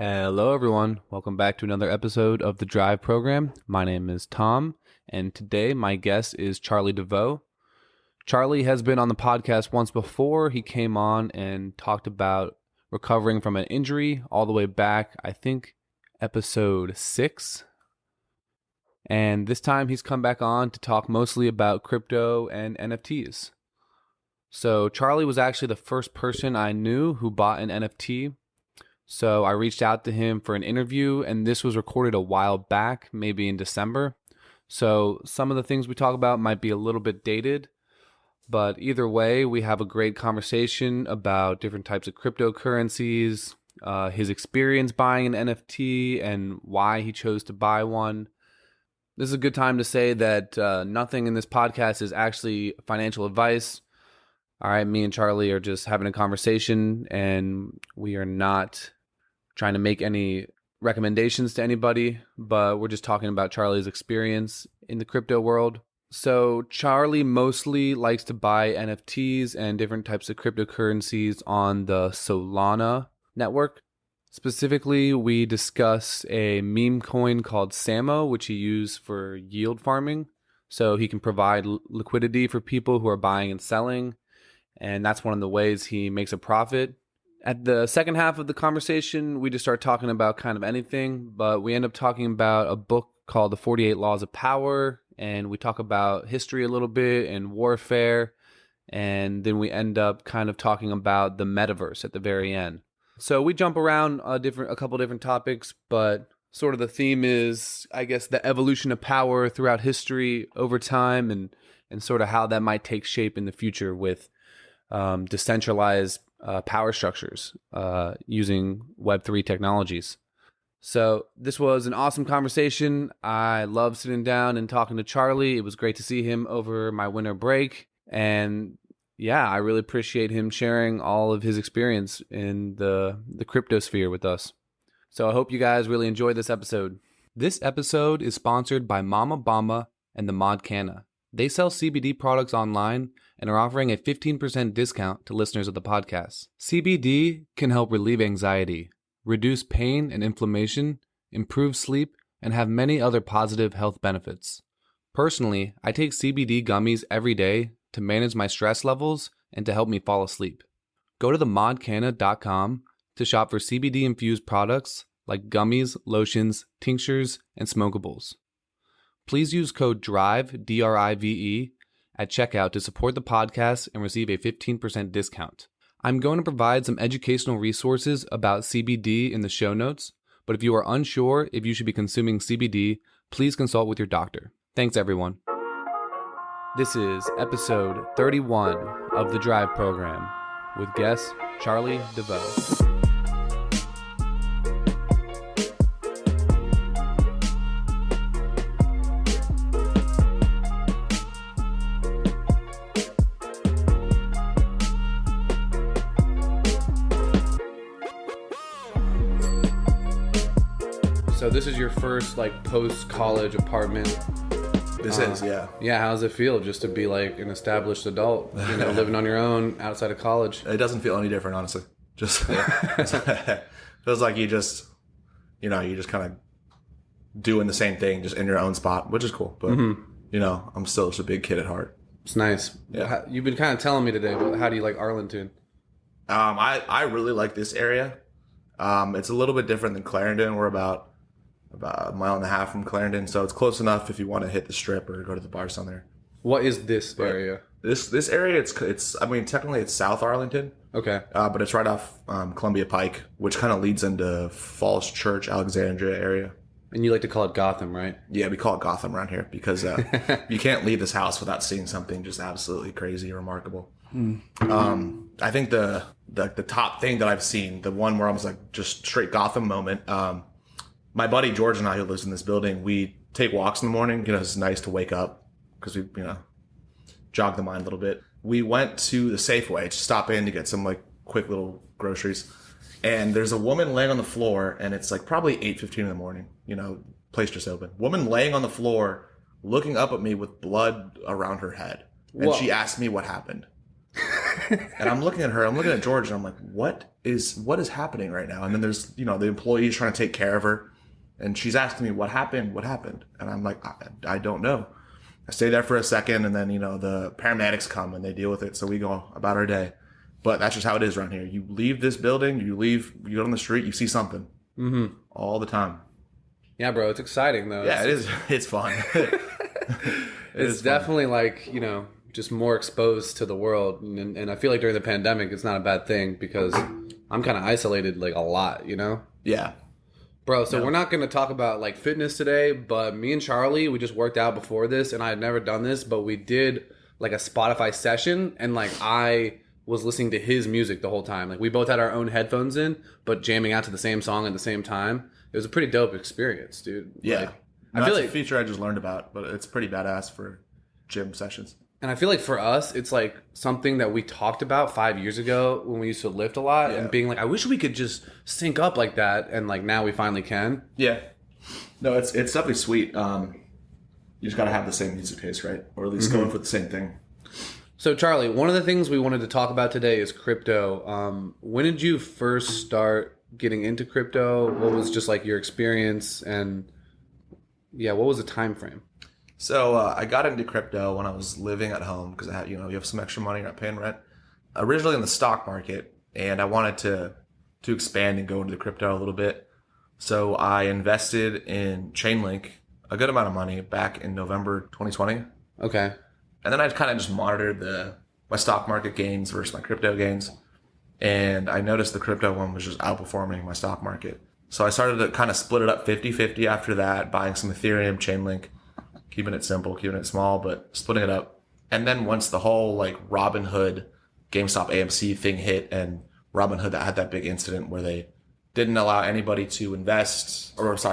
Hello, everyone. Welcome back to another episode of the Drive program. My name is Tom, and today my guest is Charlie DeVoe. Charlie has been on the podcast once before. He came on and talked about recovering from an injury all the way back, I think, episode 6. And this time he's come back on to talk mostly about crypto and NFTs. So Charlie was actually the first person I knew who bought an NFT. So I reached out to him for an interview, and this was recorded a while back, maybe in December. So some of the things we talk about might be a little bit dated, but either way, we have a great conversation about different types of cryptocurrencies, his experience buying an NFT, and why he chose to buy one. This is a good time to say that nothing in this podcast is actually financial advice. All right, me and Charlie are just having a conversation, and we are not trying to make any recommendations to anybody, but we're just talking about Charlie's experience in the crypto world. So Charlie mostly likes to buy NFTs and different types of cryptocurrencies on the Solana network. Specifically, we discuss a meme coin called Sammo, which he uses for yield farming. So he can provide liquidity for people who are buying and selling. And that's one of the ways he makes a profit. At the second half of the conversation, we just start talking about kind of anything, but we end up talking about a book called The 48 Laws of Power, and we talk about history a little bit and warfare, and then we end up kind of talking about the metaverse at the very end. So we jump around a couple different topics, but sort of the theme is, I guess, the evolution of power throughout history over time, and sort of how that might take shape in the future with decentralized power structures using Web3 technologies. So this was an awesome conversation. I love sitting down and talking to Charlie. It was great to see him over my winter break. And yeah, I really appreciate him sharing all of his experience in the cryptosphere with us. So I hope you guys really enjoy this episode. This episode is sponsored by Mama Bamba and the Mod Canna. They sell CBD products online and are offering a 15% discount to listeners of the podcast. CBD can help relieve anxiety, reduce pain and inflammation, improve sleep, and have many other positive health benefits. Personally, I take CBD gummies every day to manage my stress levels and to help me fall asleep. Go to themodcanna.com to shop for CBD-infused products like gummies, lotions, tinctures, and smokables. Please use code DRIVE, D-R-I-V-E, at checkout to support the podcast and receive a 15% discount. I'm going to provide some educational resources about CBD in the show notes, but if you are unsure if you should be consuming CBD, please consult with your doctor. Thanks, everyone. This is episode 31 of the Drive program with guest Charlie DeVoe. So this is your first post-college apartment. This is, yeah. Yeah, how does it feel just to be like an established adult, living on your own outside of college? It doesn't feel any different, honestly. Just feels like you just kind of doing the same thing, just in your own spot, which is cool. But I'm still just a big kid at heart. It's nice. Yeah. You've been kind of telling me today, but how do you like Arlington? I really like this area. It's a little bit different than Clarendon. We're about a mile and a half from Clarendon, so it's close enough if you want to hit the strip or go to the bars on there. What is this area? This area, it's technically it's South Arlington. Okay. But it's right off Columbia Pike, which kind of leads into Falls Church, Alexandria area. And you like to call it Gotham, right? Yeah, we call it Gotham around here because you can't leave this house without seeing something just absolutely crazy or remarkable. I think the top thing that I've seen, the one where I was like just straight Gotham moment, my buddy George and I, who lives in this building, we take walks in the morning. It's nice to wake up because we, jog the mind a little bit. We went to the Safeway to stop in to get some quick little groceries. And there's a woman laying on the floor, and it's probably 8:15 in the morning, place just open. Woman laying on the floor, looking up at me with blood around her head. And She asked me what happened. And I'm looking at George, and I'm like, what is happening right now? And then there's, the employees trying to take care of her. And she's asking me, what happened? And I'm like, I don't know. I stay there for a second, and then, the paramedics come and they deal with it. So we go about our day. But that's just how it is around here. You leave this building, you go on the street, you see something all the time. Yeah, bro, it's exciting though. Yeah, it is. It's fun. It's definitely like, just more exposed to the world. And I feel like during the pandemic, it's not a bad thing because I'm kind of isolated like a lot, Yeah. Bro, so we're not going to talk about like fitness today, but me and Charlie, we just worked out before this, and I had never done this, but we did like a Spotify session, and like I was listening to his music the whole time. Like we both had our own headphones in, but jamming out to the same song at the same time. It was a pretty dope experience, dude. Yeah. Like, I feel like a feature I just learned about, but it's pretty badass for gym sessions. And I feel like for us, it's like something that we talked about 5 years ago when we used to lift a lot and being like, I wish we could just sync up like that. And like now we finally can. Yeah. No, it's definitely sweet. You just got to have the same music taste, right? Or at least going for the same thing. So Charlie, one of the things we wanted to talk about today is crypto. When did you first start getting into crypto? What was just like your experience? And what was the time frame? So I got into crypto when I was living at home because I had, you have some extra money, you're not paying rent. Originally in the stock market, and I wanted to expand and go into the crypto a little bit. So I invested in Chainlink, a good amount of money, back in November 2020. Okay. And then I kind of just monitored my stock market gains versus my crypto gains. And I noticed the crypto one was just outperforming my stock market. So I started to kind of split it up 50-50 after that, buying some Ethereum, Chainlink, keeping it simple, keeping it small, but splitting it up. And then once the whole like Robinhood, GameStop AMC thing hit, and Robinhood that had that big incident where they didn't allow anybody to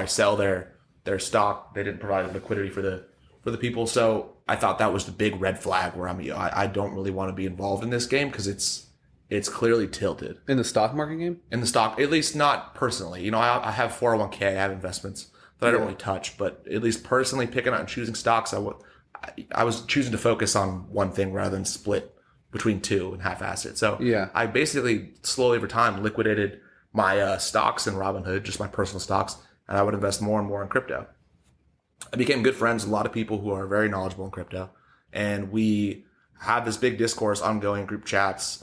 sell their stock. They didn't provide liquidity for the people. So I thought that was the big red flag where I don't really want to be involved in this game because it's clearly tilted. In the stock market game? In the stock, at least not personally. I have 401k, I have investments that I don't really touch, but at least personally picking out and choosing stocks, I was choosing to focus on one thing rather than split between two and half-ass it. So I basically slowly over time liquidated my stocks in Robinhood, just my personal stocks, and I would invest more and more in crypto. I became good friends with a lot of people who are very knowledgeable in crypto, and we have this big discourse, ongoing group chats,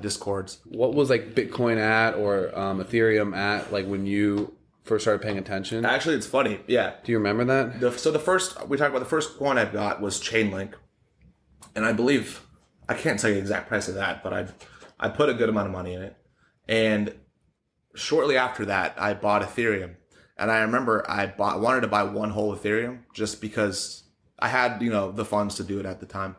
discords. What was like Bitcoin at or Ethereum at like when you first started paying attention? Actually, it's funny. Yeah. Do you remember that? We talked about the first coin I got was Chainlink, and I believe I can't tell you the exact price of that, but I put a good amount of money in it, and shortly after that, I bought Ethereum, and I remember wanted to buy one whole Ethereum just because I had the funds to do it at the time,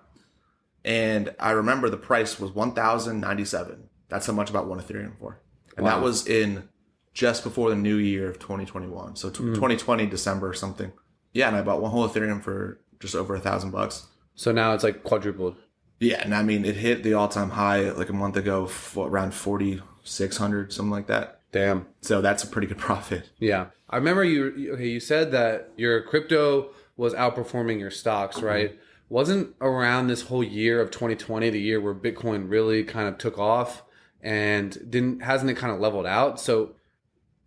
and I remember the price was $1,097. That's how much I bought one Ethereum for, and that was in just before the new year of 2021. So 2020 December or something. Yeah, and I bought one whole Ethereum for just over $1,000. So now it's like quadrupled. Yeah, and I mean it hit the all-time high like a month ago, around 4,600, something like that. Damn. So that's a pretty good profit. Yeah, I remember you said that your crypto was outperforming your stocks, right? Wasn't around this whole year of 2020 the year where Bitcoin really kind of took off, and hasn't it kind of leveled out? So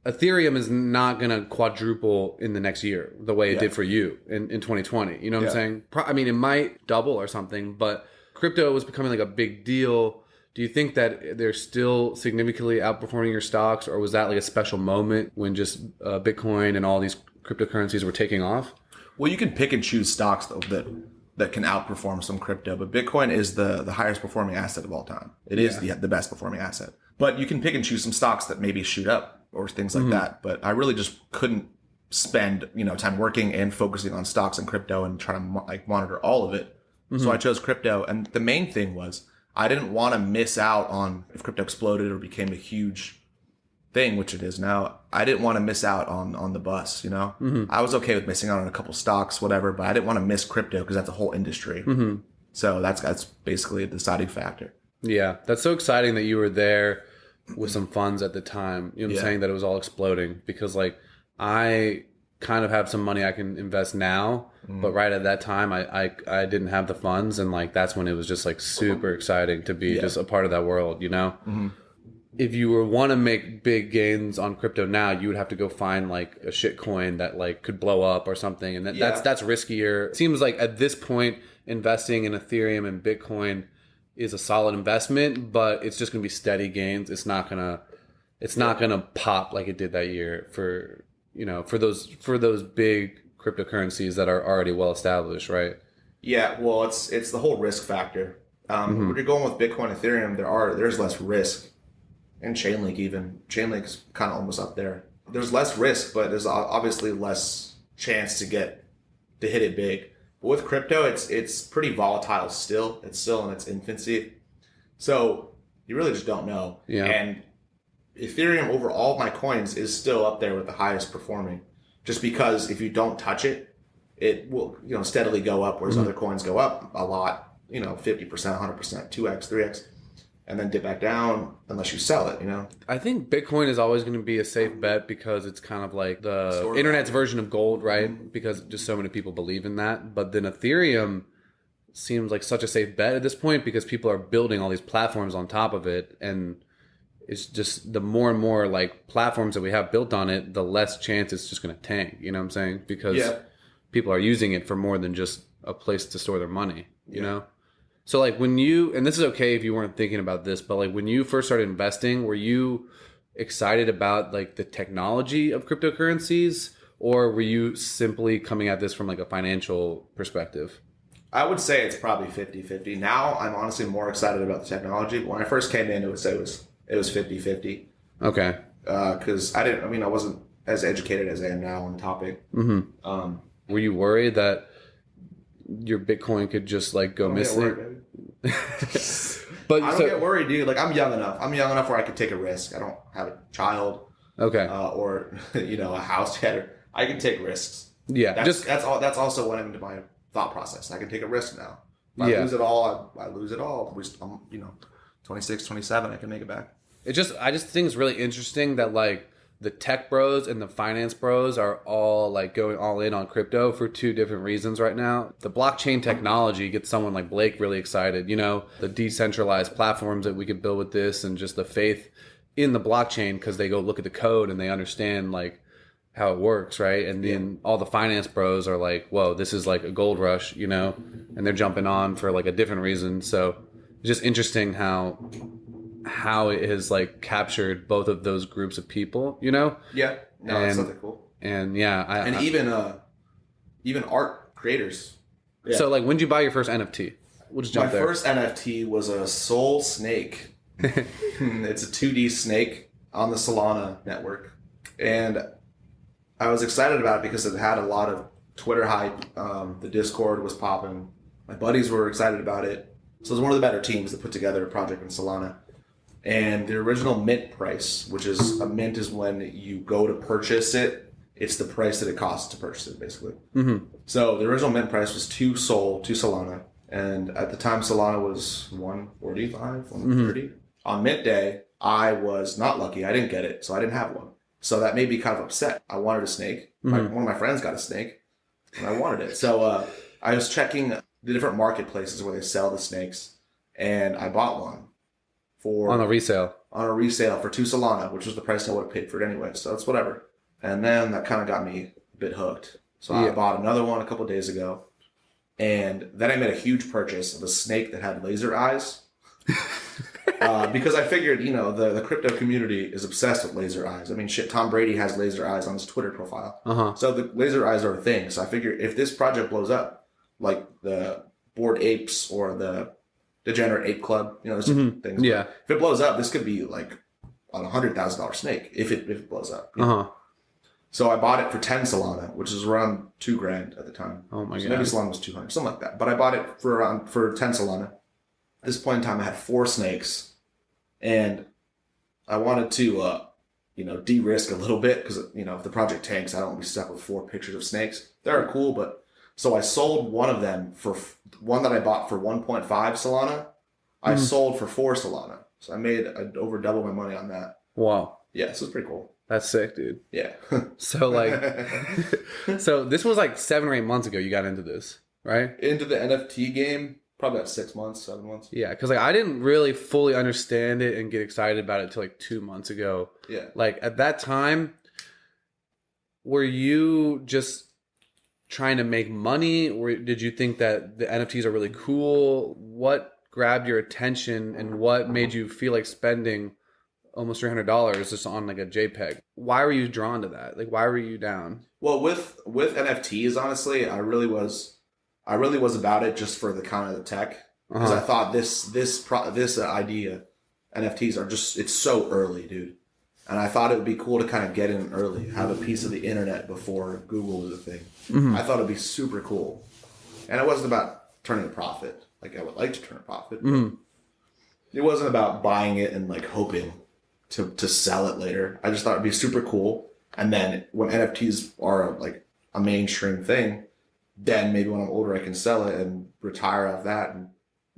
Ethereum is not going to quadruple in the next year the way it did for you in 2020. You know what I'm saying? I mean, it might double or something, but crypto was becoming like a big deal. Do you think that they're still significantly outperforming your stocks, or was that like a special moment when just Bitcoin and all these cryptocurrencies were taking off? Well, you can pick and choose stocks though that can outperform some crypto, but Bitcoin is the highest performing asset of all time. It is the best performing asset. But you can pick and choose some stocks that maybe shoot up or things like that. But I really just couldn't spend time working and focusing on stocks and crypto and trying to monitor all of it. So I chose crypto, and the main thing was I didn't want to miss out on if crypto exploded or became a huge thing, which it is now. I didn't want to miss out on the bus. I was okay with missing out on a couple stocks, whatever, but I didn't want to miss crypto because that's a whole industry. So that's basically the deciding factor. Yeah, that's so exciting that you were there with some funds at the time. You know what I'm saying? That it was all exploding, because like I kind of have some money I can invest now. But right at that time, I didn't have the funds, and like that's when it was just like super exciting to be just a part of that world, you know. If you want to make big gains on crypto now, you would have to go find like a shit coin that like could blow up or something, and that's riskier. It seems like at this point, investing in Ethereum and Bitcoin is a solid investment, but it's just gonna be steady gains. It's not gonna pop like it did that year for those big cryptocurrencies that are already well established, right? Yeah, well, it's the whole risk factor. When you're going with Bitcoin, Ethereum, there's less risk. And Chainlink even. Chainlink's kind of almost up there. There's less risk, but there's obviously less chance to hit it big. But with crypto, it's pretty volatile still. It's still in its infancy. So you really just don't know. Yeah. And Ethereum over all of my coins is still up there with the highest performing. Just because if you don't touch it, it will steadily go up, whereas other coins go up a lot, 50%, 100%, 2x, 3x. And then dip back down unless you sell it, I think Bitcoin is always going to be a safe bet because it's kind of like the internet's version of gold, right? Because just so many people believe in that. But then Ethereum seems like such a safe bet at this point because people are building all these platforms on top of it. And it's just the more and more like platforms that we have built on it, the less chance it's just going to tank. You know what I'm saying? Because people are using it for more than just a place to store their money, you know? So like when and this is okay if you weren't thinking about this, but like when you first started investing, were you excited about like the technology of cryptocurrencies, or were you simply coming at this from like a financial perspective? I would say it's probably 50-50. Now I'm honestly more excited about the technology. But when I first came in, it was 50-50. Okay. Because I wasn't as educated as I am now on the topic. Mm-hmm. Were you worried that your Bitcoin could just like go missing? But I don't get worried, dude. Like I'm young enough where I could take a risk. I don't have a child, or a house yet. I can take risks. Yeah, that's also went into my thought process. I can take a risk now. If I lose it all, I lose it all. I'm 26, 27. I can make it back. I just think it's really interesting that like the tech bros and the finance bros are all like going all in on crypto for two different reasons right now. The blockchain technology gets someone like Blake really excited, the decentralized platforms that we could build with this and just the faith in the blockchain because they go look at the code and they understand like how it works, right? And then all the finance bros are like, whoa, this is like a gold rush, and they're jumping on for like a different reason. So it's just interesting how it has like captured both of those groups of people, Yeah, no, that's something cool. And even art creators. Yeah. So like, when did you buy your first NFT? We'll just jump there. My first NFT was a soul snake. It's a 2D snake on the Solana network, and I was excited about it because it had a lot of Twitter hype. The Discord was popping. My buddies were excited about it. So it was one of the better teams that put together a project in Solana. And the original mint price, which is a mint is when you go to purchase it, it's the price that it costs to purchase it, basically. Mm-hmm. So the original mint price was 2 Solana. And at the time, Solana was 145, 130. Mm-hmm. On mint day, I was not lucky. I didn't get it, so I didn't have one. So that made me kind of upset. I wanted a snake. Mm-hmm. One of my friends got a snake, and I wanted it. So I was checking the different marketplaces where they sell the snakes, and I bought one. On a resale for 2 Solana, which was the price I would have paid for it anyway. So that's whatever. And then that kind of got me a bit hooked. So I bought another one a couple of days ago. And then I made a huge purchase of a snake that had laser eyes. Because I figured, the crypto community is obsessed with laser eyes. I mean, shit, Tom Brady has laser eyes on his Twitter profile. Uh-huh. So the laser eyes are a thing. So I figured if this project blows up, like the Bored Apes or the Degenerate Ape Club, there's different things. Yeah. If it blows up, this could be like a $100,000 snake if it blows up. Uh-huh. So I bought it for 10 Solana, which is around $2,000 at the time. Oh my god. Maybe Solana was 200, something like that. But I bought it for 10 Solana. At this point in time, I had 4 snakes, and I wanted to de-risk a little bit because if the project tanks, I don't want to be stuck with 4 pictures of snakes. They're cool, but. So I sold one of them for one that I bought for 1.5 Solana. I sold for 4 Solana. So I made over double my money on that. Wow. Yeah, so it's pretty cool. That's sick, dude. Yeah. So like, so this was like 7 or 8 months ago you got into this, right? Into the NFT game, probably about 6 months, 7 months. Yeah, because like I didn't really fully understand it and get excited about it until like 2 months ago. Yeah. Like at that time, were you just trying to make money, or did you think that the NFTs are really cool? What grabbed your attention, and what made you feel like spending almost $300 just on like a JPEG? Why were you drawn to that? Like, why were you down? Well, with NFTs, honestly, I really was about it just for the kind of the tech, because I thought this idea, NFTs are just, it's so early, dude. And I thought it would be cool to kind of get in early, have a piece of the internet before Google was a thing. I thought it'd be super cool. And it wasn't about turning a profit. Like, I would like to turn a profit. But it wasn't about buying it and like hoping to sell it later. I just thought it'd be super cool. And then when NFTs are like a mainstream thing, then maybe when I'm older I can sell it and retire off that. And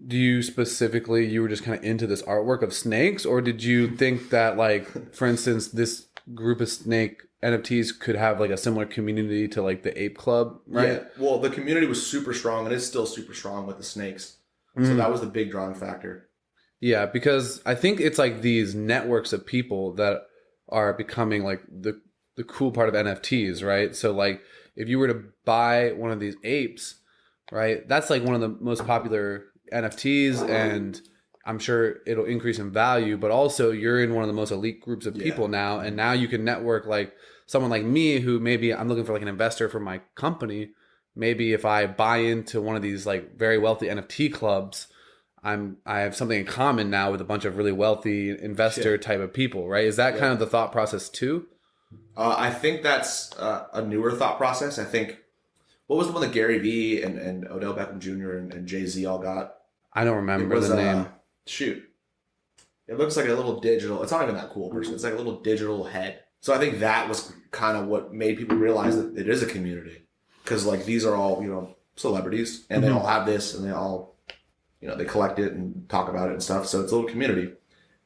Do you specifically, you were just kind of into this artwork of snakes, or did you think that, like, for instance, this group of snake NFTs could have like a similar community to like the Ape Club, right? Yeah. Well, the community was super strong and it's still super strong with the snakes. So that was the big drawing factor. Yeah, because I think it's like these networks of people that are becoming like the cool part of NFTs, right? So like if you were to buy one of these apes, right, that's like one of the most popular NFTs, and I'm sure it'll increase in value, but also you're in one of the most elite groups of people now, and now you can network like someone like me who maybe I'm looking for like an investor for my company. Maybe if I buy into one of these like very wealthy NFT clubs, I have something in common now with a bunch of really wealthy investor type of people, right? Is that kind of the thought process too? I think that's a newer thought process. I think, what was the one that Gary Vee and Odell Beckham Jr. and Jay-Z all got? I don't remember the name. Shoot. It looks like a little digital, it's not even that cool person. It's like a little digital head. So I think that was kind of what made people realize that it is a community. Because like these are all, you know, celebrities, and they all have this, and they all, you know, they collect it and talk about it and stuff. So it's a little community.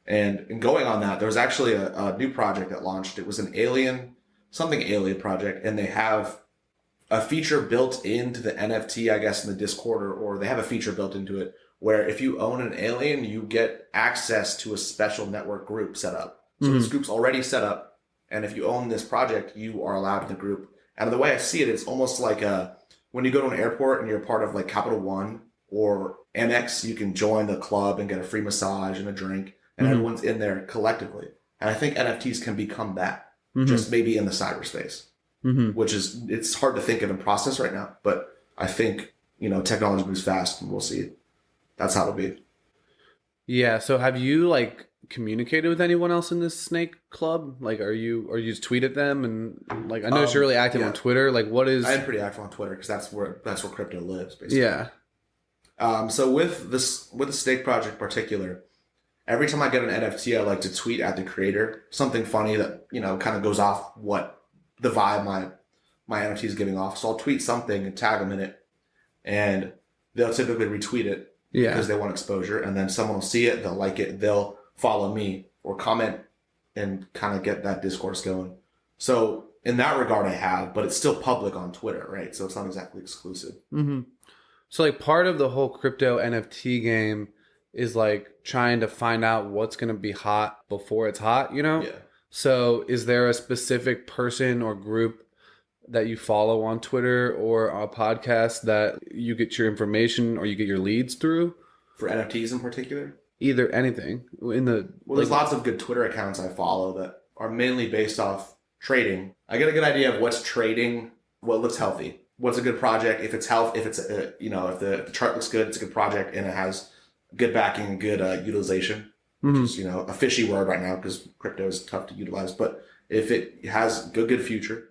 And going on that, there was actually a new project that launched. It was an alien project, and they have a feature built into the NFT, I guess, in the Discord, or they have a feature built into it where if you own an alien, you get access to a special network group set up. So this group's already set up, and if you own this project, you are allowed in the group. And the way I see it, it's almost like when you go to an airport and you're part of like Capital One or Amex, you can join the club and get a free massage and a drink, and everyone's in there collectively. And I think NFTs can become that, just maybe in the cyberspace, which is, it's hard to think of and process right now. But I think, you know, technology moves fast, and we'll see. That's how it'll be. Yeah. So have you like communicated with anyone else in this snake club? Like, are you just tweet at them? And like, I noticed you're really active on Twitter. Like, what is? I'm pretty active on Twitter because that's where crypto lives, basically. Yeah. So with the snake project in particular, every time I get an NFT, I like to tweet at the creator something funny that, you know, kind of goes off what the vibe my NFT is giving off. So I'll tweet something and tag them in it, and they'll typically retweet it. Yeah. Because they want exposure, and then someone will see it, they'll like it, they'll follow me or comment and kind of get that discourse going. So in that regard, I have, but it's still public on Twitter, right? So it's not exactly exclusive. So like part of the whole crypto NFT game is like trying to find out what's going to be hot before it's hot, you know? Yeah. So is there a specific person or group that you follow on Twitter or a podcast that you get your information or you get your leads through? For NFTs in particular? Either anything. There's lots of good Twitter accounts I follow that are mainly based off trading. I get a good idea of what's trading, what looks healthy, what's a good project. If it's if the chart looks good, it's a good project, and it has good backing and good utilization, which is, you know, a fishy word right now because crypto is tough to utilize. But if it has good future,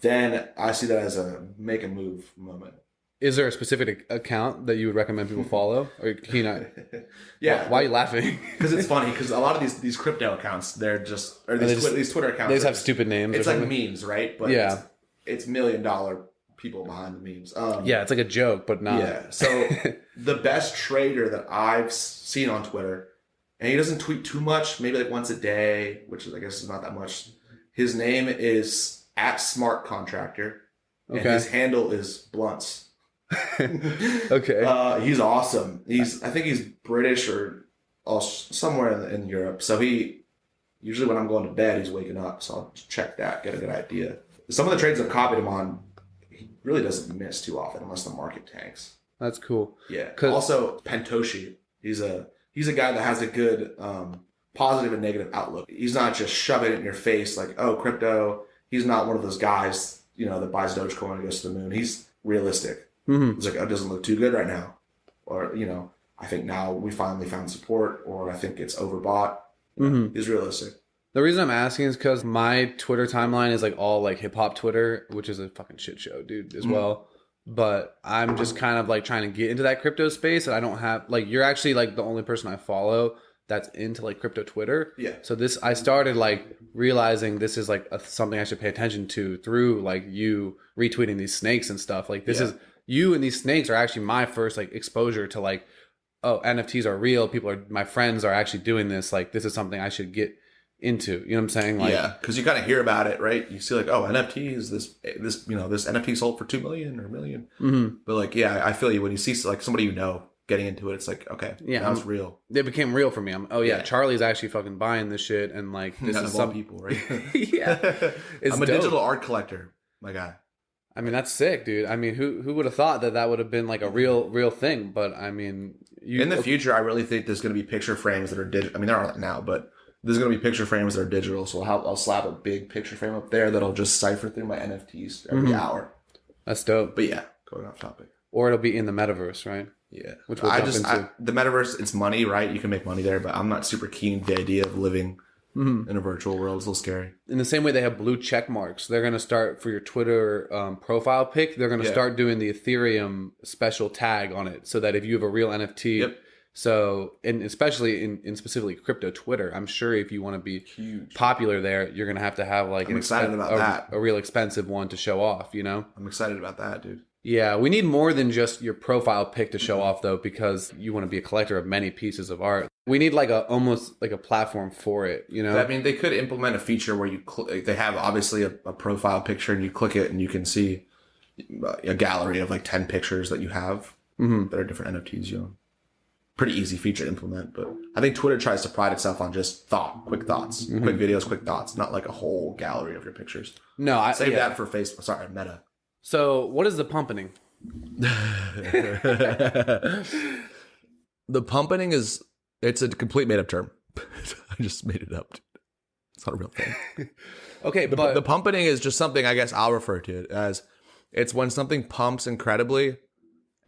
then I see that as a make a move moment. Is there a specific account that you would recommend people follow? Or can you not? Yeah. Why are you laughing? Because it's funny, because a lot of these crypto accounts, they're just, or these Twitter accounts. They just have stupid names. It's like memes, right? But yeah. It's $1 million people behind the memes. Yeah, it's like a joke, but not. Yeah. So the best trader that I've seen on Twitter, and he doesn't tweet too much, maybe like once a day, which I guess is not that much, His name is @SmartContractor, and Okay. his handle is Blunts. Okay. He's awesome. I think he's British or somewhere in Europe. So he usually when I'm going to bed, he's waking up. So I'll check that, get a good idea. Some of the trades I've copied him on, he really doesn't miss too often unless the market tanks. That's cool. Yeah. Also, Pentoshi. He's a guy that has a good positive and negative outlook. He's not just shoving it in your face like, oh, crypto. He's not one of those guys, that buys Dogecoin and goes to the moon. He's realistic. Mm-hmm. He's like, oh, it doesn't look too good right now. Or, I think now we finally found support, or I think it's overbought. He's realistic. The reason I'm asking is because my Twitter timeline is like all like hip hop Twitter, which is a fucking shit show, dude, as well. But I'm just kind of like trying to get into that crypto space, and I don't have like you're actually like the only person I follow that's into like crypto Twitter. Yeah. So I started like realizing this is like something I should pay attention to through like you retweeting these snakes and stuff. Like this is you and these snakes are actually my first like exposure to like, oh, NFTs are real. My friends are actually doing this. Like this is something I should get into. You know what I'm saying? Like, yeah, because you kind of hear about it, right? You see like, oh, NFTs, this this NFT sold for 2 million or a million. But like, yeah, I feel you when you see like somebody getting into it. It's like, okay, yeah, that was real. It became real for me. Charlie's actually fucking buying this shit, and like this is some people, right? Yeah, I'm a digital art collector, my guy. I mean, that's sick, dude. I mean, who would have thought that would have been like a real thing? But I mean, in the future, I really think there's going to be picture frames that are digital. I mean, there aren't now, but there's going to be picture frames that are digital. So I'll slap a big picture frame up there that'll just cipher through my NFTs every hour. That's dope. But yeah, going off topic. Or it'll be in the metaverse, right? Yeah. Which we'll jump into. The metaverse, it's money, right? You can make money there, but I'm not super keen to the idea of living in a virtual world. It's a little scary. In the same way they have blue check marks, they're going to start for your Twitter profile pic. They're going to start doing the Ethereum special tag on it, so that if you have a real NFT, so and especially in specifically crypto Twitter, I'm sure if you want to be popular there, you're going to have like I'm excited about that. A real expensive one to show off. I'm excited about that, dude. Yeah, we need more than just your profile pic to show off, though, because you want to be a collector of many pieces of art. We need like almost like a platform for it, I mean, they could implement a feature where they have obviously a profile picture, and you click it and you can see a gallery of like 10 pictures that you have that are different NFTs. Pretty easy feature to implement, but I think Twitter tries to pride itself on just quick thoughts, quick videos, quick thoughts, not like a whole gallery of your pictures. No, I save that for Facebook. Sorry, Meta. So, what is the pumpening? The pumpening it's a complete made up term. I just made it up. It's not a real thing. Okay, but the pumpening is just something I guess I'll refer to it as. It's when something pumps incredibly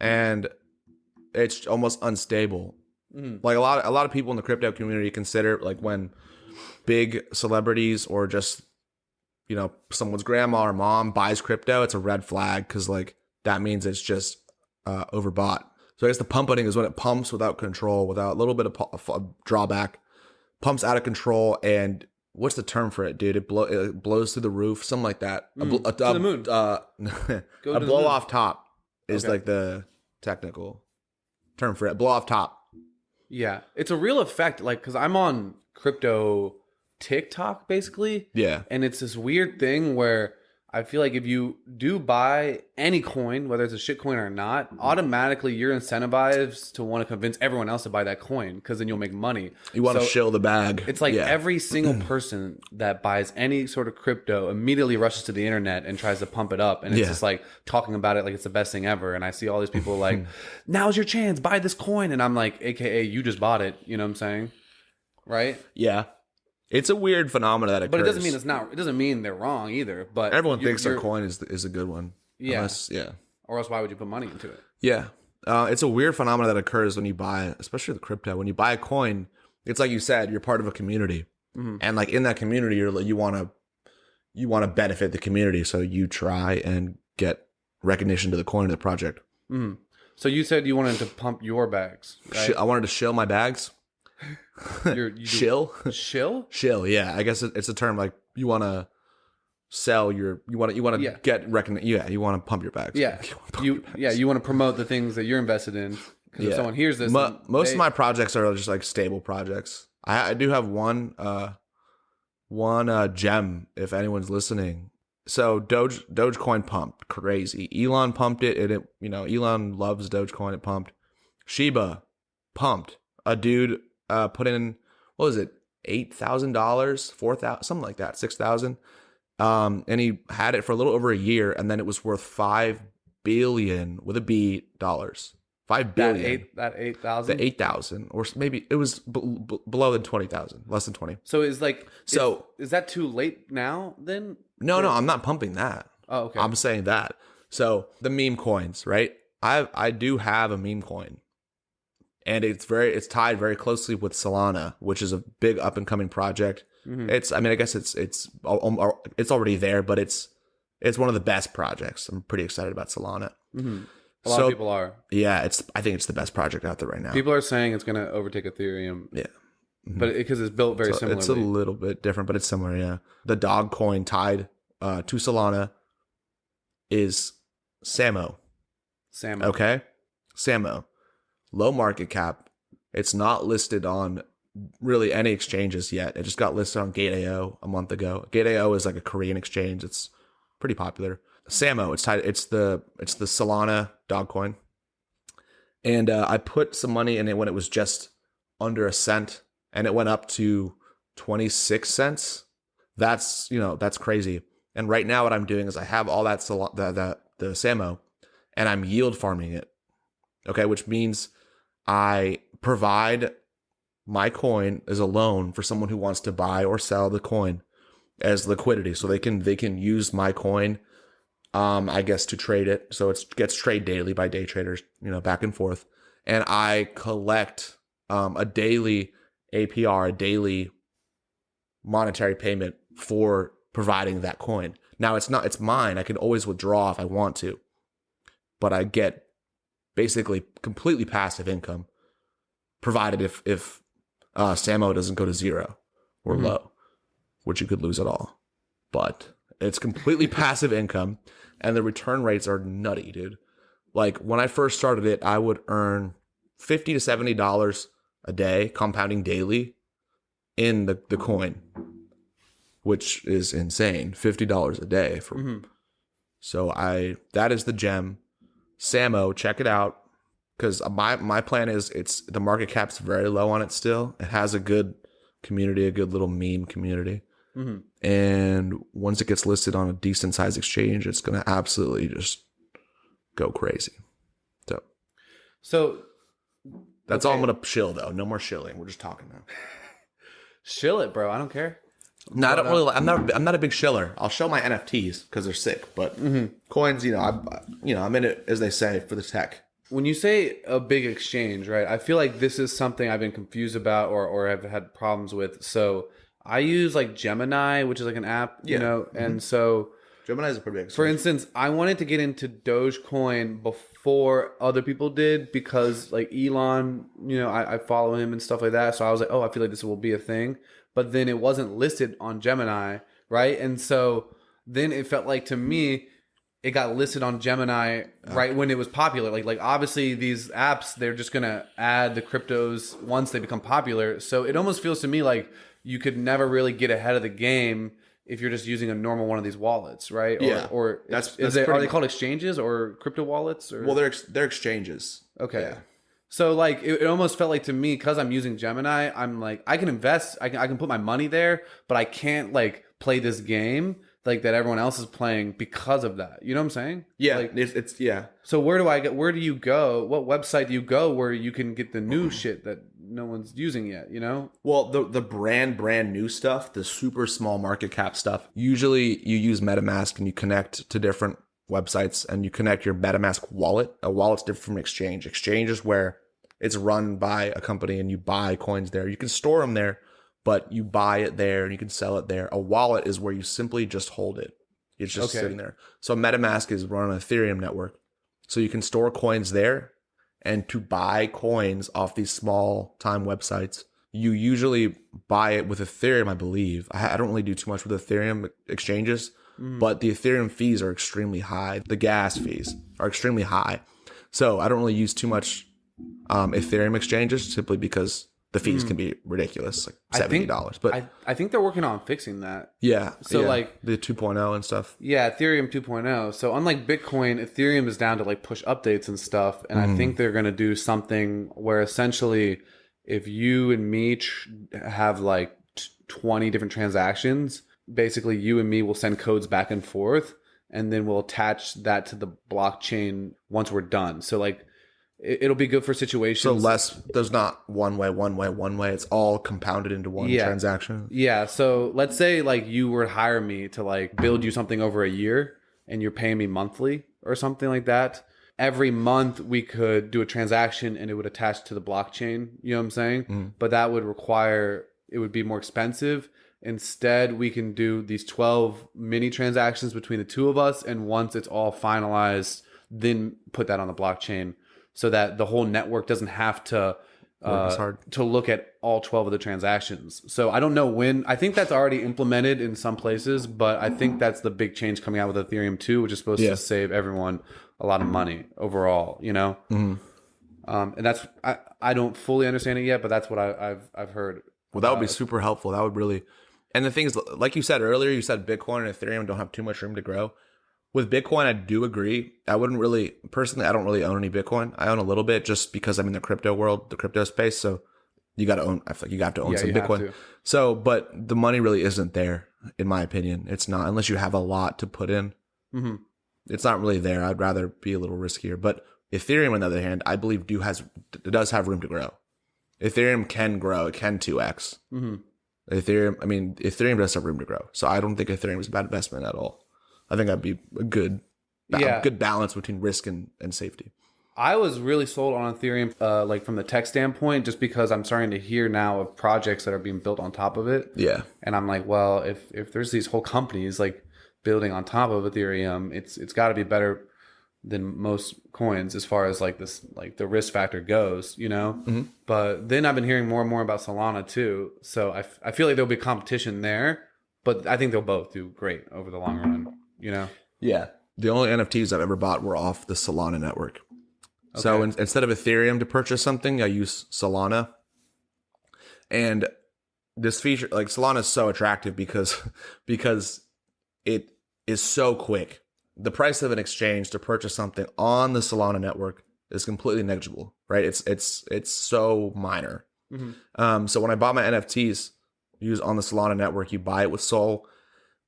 and it's almost unstable. Like a lot of people in the crypto community consider like when big celebrities or just someone's grandma or mom buys crypto, it's a red flag because like that means it's just overbought. So I guess the pumpening is when it pumps without control, without a little bit of drawback, pumps out of control, and what's the term for it, dude? It blows through the roof, something like that. To the moon. A blow off top is like the technical term for it. Blow off top. Yeah, it's a real effect. Like, because I'm on crypto TikTok basically. Yeah. And it's this weird thing where I feel like if you do buy any coin, whether it's a shit coin or not, automatically you're incentivized to want to convince everyone else to buy that coin because then you'll make money. You want to shill the bag. It's like every single person that buys any sort of crypto immediately rushes to the internet and tries to pump it up. And it's just like talking about it like it's the best thing ever. And I see all these people like, now's your chance, buy this coin. And I'm like, AKA, you just bought it. You know what I'm saying? Right? Yeah. It's a weird phenomenon that occurs. But it doesn't mean it's not. It doesn't mean they're wrong either. But everyone thinks their coin is a good one. Yeah. Or else why would you put money into it? Yeah. It's a weird phenomenon that occurs when you buy, especially the crypto. When you buy a coin, it's like you said, you're part of a community, and like in that community, you want to benefit the community, so you try and get recognition to the coin of the project. So you said you wanted to pump your bags. Right? I wanted to shill my bags. Shill? Shill, yeah. I guess it's a term like you want to sell you want to get recognition. Yeah, you want to pump your bags. Yeah. You want to promote the things that you're invested in because if someone hears this, most of my projects are just like stable projects. I do have one gem if anyone's listening. So Dogecoin pumped crazy. Elon pumped it, and Elon loves Dogecoin. It pumped. Shiba pumped. A dude put in, what was it, $8,000, $4,000, something like that, $6,000. And he had it for a little over a year, and then it was worth $5 billion with a B dollars. $5 billion. That 8,000. The 8,000, or maybe it was below the 20,000, less than 20. So is that too late now? Then no, I'm not pumping that. Oh, okay. I'm saying that. So the meme coins, right? I do have a meme coin, and it's tied very closely with Solana, which is a big up and coming project. Mm-hmm. I guess it's already there, but it's one of the best projects. I'm pretty excited about Solana. Mm-hmm. A lot of people are. Yeah, I think it's the best project out there right now. People are saying it's going to overtake Ethereum. Yeah. Mm-hmm. But because it's built very similarly. It's a little bit different, but it's similar, yeah. The dog coin tied to Solana is Sammo. Okay? Sammo. Low market cap. It's not listed on really any exchanges yet. It just got listed on Gate.io a month ago. Gate.io is like a Korean exchange. It's pretty popular. Sammo, it's tied. It's the Solana dog coin, and I put some money in it when it was just under a cent, and it went up to 26 cents. That's crazy. And right now, what I'm doing is I have all that the Sammo, and I'm yield farming it. Okay, which means I provide my coin as a loan for someone who wants to buy or sell the coin as liquidity, so they can use my coin. I guess to trade it. So it gets traded daily by day traders, back and forth. And I collect a daily APR, a daily monetary payment for providing that coin. Now it's mine. I can always withdraw if I want to, but I get basically completely passive income, provided if Sammo doesn't go to zero or low, which you could lose it all. But it's completely passive income, and the return rates are nutty, dude. Like when I first started it, I would earn $50 to $70 a day, compounding daily in the coin, which is insane. $50 a day for. So that is the gem. Sammo, check it out, because my plan is the market cap's very low on it still. It has a good community, a good little meme community. Mm-hmm. And once it gets listed on a decent size exchange, it's going to absolutely just go crazy. So that's all I'm going to shill, though. No more shilling. We're just talking now. Shill it, bro. I don't care. No, I don't really. I'm not a big shiller. I'll show my NFTs because they're sick, but coins, I'm in it, as they say, for the tech. When you say a big exchange, right? I feel like this is something I've been confused about or have had problems with. So I use like Gemini, which is like an app, and so Gemini is a pretty big exchange. For instance, I wanted to get into Dogecoin before other people did because like Elon, I follow him and stuff like that. So I was like, oh, I feel like this will be a thing. But then it wasn't listed on Gemini, right? And so then it felt like to me, it got listed on Gemini right when it was popular. Like obviously these apps, they're just going to add the cryptos once they become popular. So it almost feels to me like you could never really get ahead of the game if you're just using a normal one of these wallets, right? Or are they called exchanges or crypto wallets? Or? Well, they're exchanges. Okay. Yeah. So like it almost felt like to me, because I'm using Gemini, I'm like, I can invest, I can put my money there, but I can't like play this game like that everyone else is playing because of that. You know what I'm saying? Yeah. Like, it's yeah. So where do you go? What website do you go where you can get the new shit that no one's using yet, Well, the brand new stuff, the super small market cap stuff, usually you use MetaMask and you connect to different websites and you connect your MetaMask wallet. A wallet's different from exchange. Exchange is where it's run by a company and you buy coins there. You can store them there, but you buy it there and you can sell it there. A wallet is where you simply just hold it. It's just sitting there. So MetaMask is run on an Ethereum network. So you can store coins there, and to buy coins off these small time websites, you usually buy it with Ethereum, I believe. I don't really do too much with Ethereum exchanges, but the Ethereum fees are extremely high. The gas fees are extremely high. So I don't really use too much Ethereum exchanges simply because the fees can be ridiculous, like $70. But I think they're working on fixing that. yeah, So yeah, like the 2.0 and stuff. Yeah, Ethereum 2.0. So unlike Bitcoin, Ethereum is down to like push updates and stuff. And I think they're going to do something where essentially if you and me have like 20 different transactions, basically you and me will send codes back and forth, and then we'll attach that to the blockchain once we're done. So like it'll be good for situations. So there's not one way. It's all compounded into one transaction. Yeah. So let's say like you were to hire me to like build you something over a year and you're paying me monthly or something like that. Every month we could do a transaction and it would attach to the blockchain. You know what I'm saying? But that would require, it would be more expensive. Instead, we can do these 12 mini transactions between the two of us. And once it's all finalized, then put that on the blockchain, so that the whole network doesn't have to look at all 12 of the transactions. So I don't know when. I think that's already implemented in some places, but I think that's the big change coming out with Ethereum 2, which is supposed to save everyone a lot of money overall, you know? And that's, I don't fully understand it yet, but that's what I've heard. Well, that would be super helpful. That would really, and the thing is, like you said earlier, you said Bitcoin and Ethereum don't have too much room to grow. With Bitcoin, I do agree. I wouldn't really, personally, I don't really own any Bitcoin. I own a little bit just because I'm in the crypto world, the crypto space. So you got to own, I feel like you have to own some Bitcoin. So, but the money really isn't there, in my opinion. It's not, unless you have a lot to put in. It's not really there. I'd rather be a little riskier. But Ethereum, on the other hand, I believe does have room to grow. Ethereum can grow. It can 2x. Ethereum does have room to grow. So I don't think Ethereum is a bad investment at all. I think that'd be a good balance between risk and safety. I was really sold on Ethereum, like from the tech standpoint, just because I'm starting to hear now of projects that are being built on top of it. Yeah. And I'm like, well, if there's these whole companies like building on top of Ethereum, it's got to be better than most coins as far as like this, like the risk factor goes, you know? But then I've been hearing more and more about Solana too. So I feel like there'll be competition there, but I think they'll both do great over the long run. You know? Yeah. The only NFTs I've ever bought were off the Solana network. Okay. So instead of Ethereum to purchase something, I use Solana. And this feature, like Solana is so attractive because it is so quick. The price of an exchange to purchase something on the Solana network is completely negligible, right? It's so minor. So when I bought my NFTs, use on the Solana network, you buy it with Sol.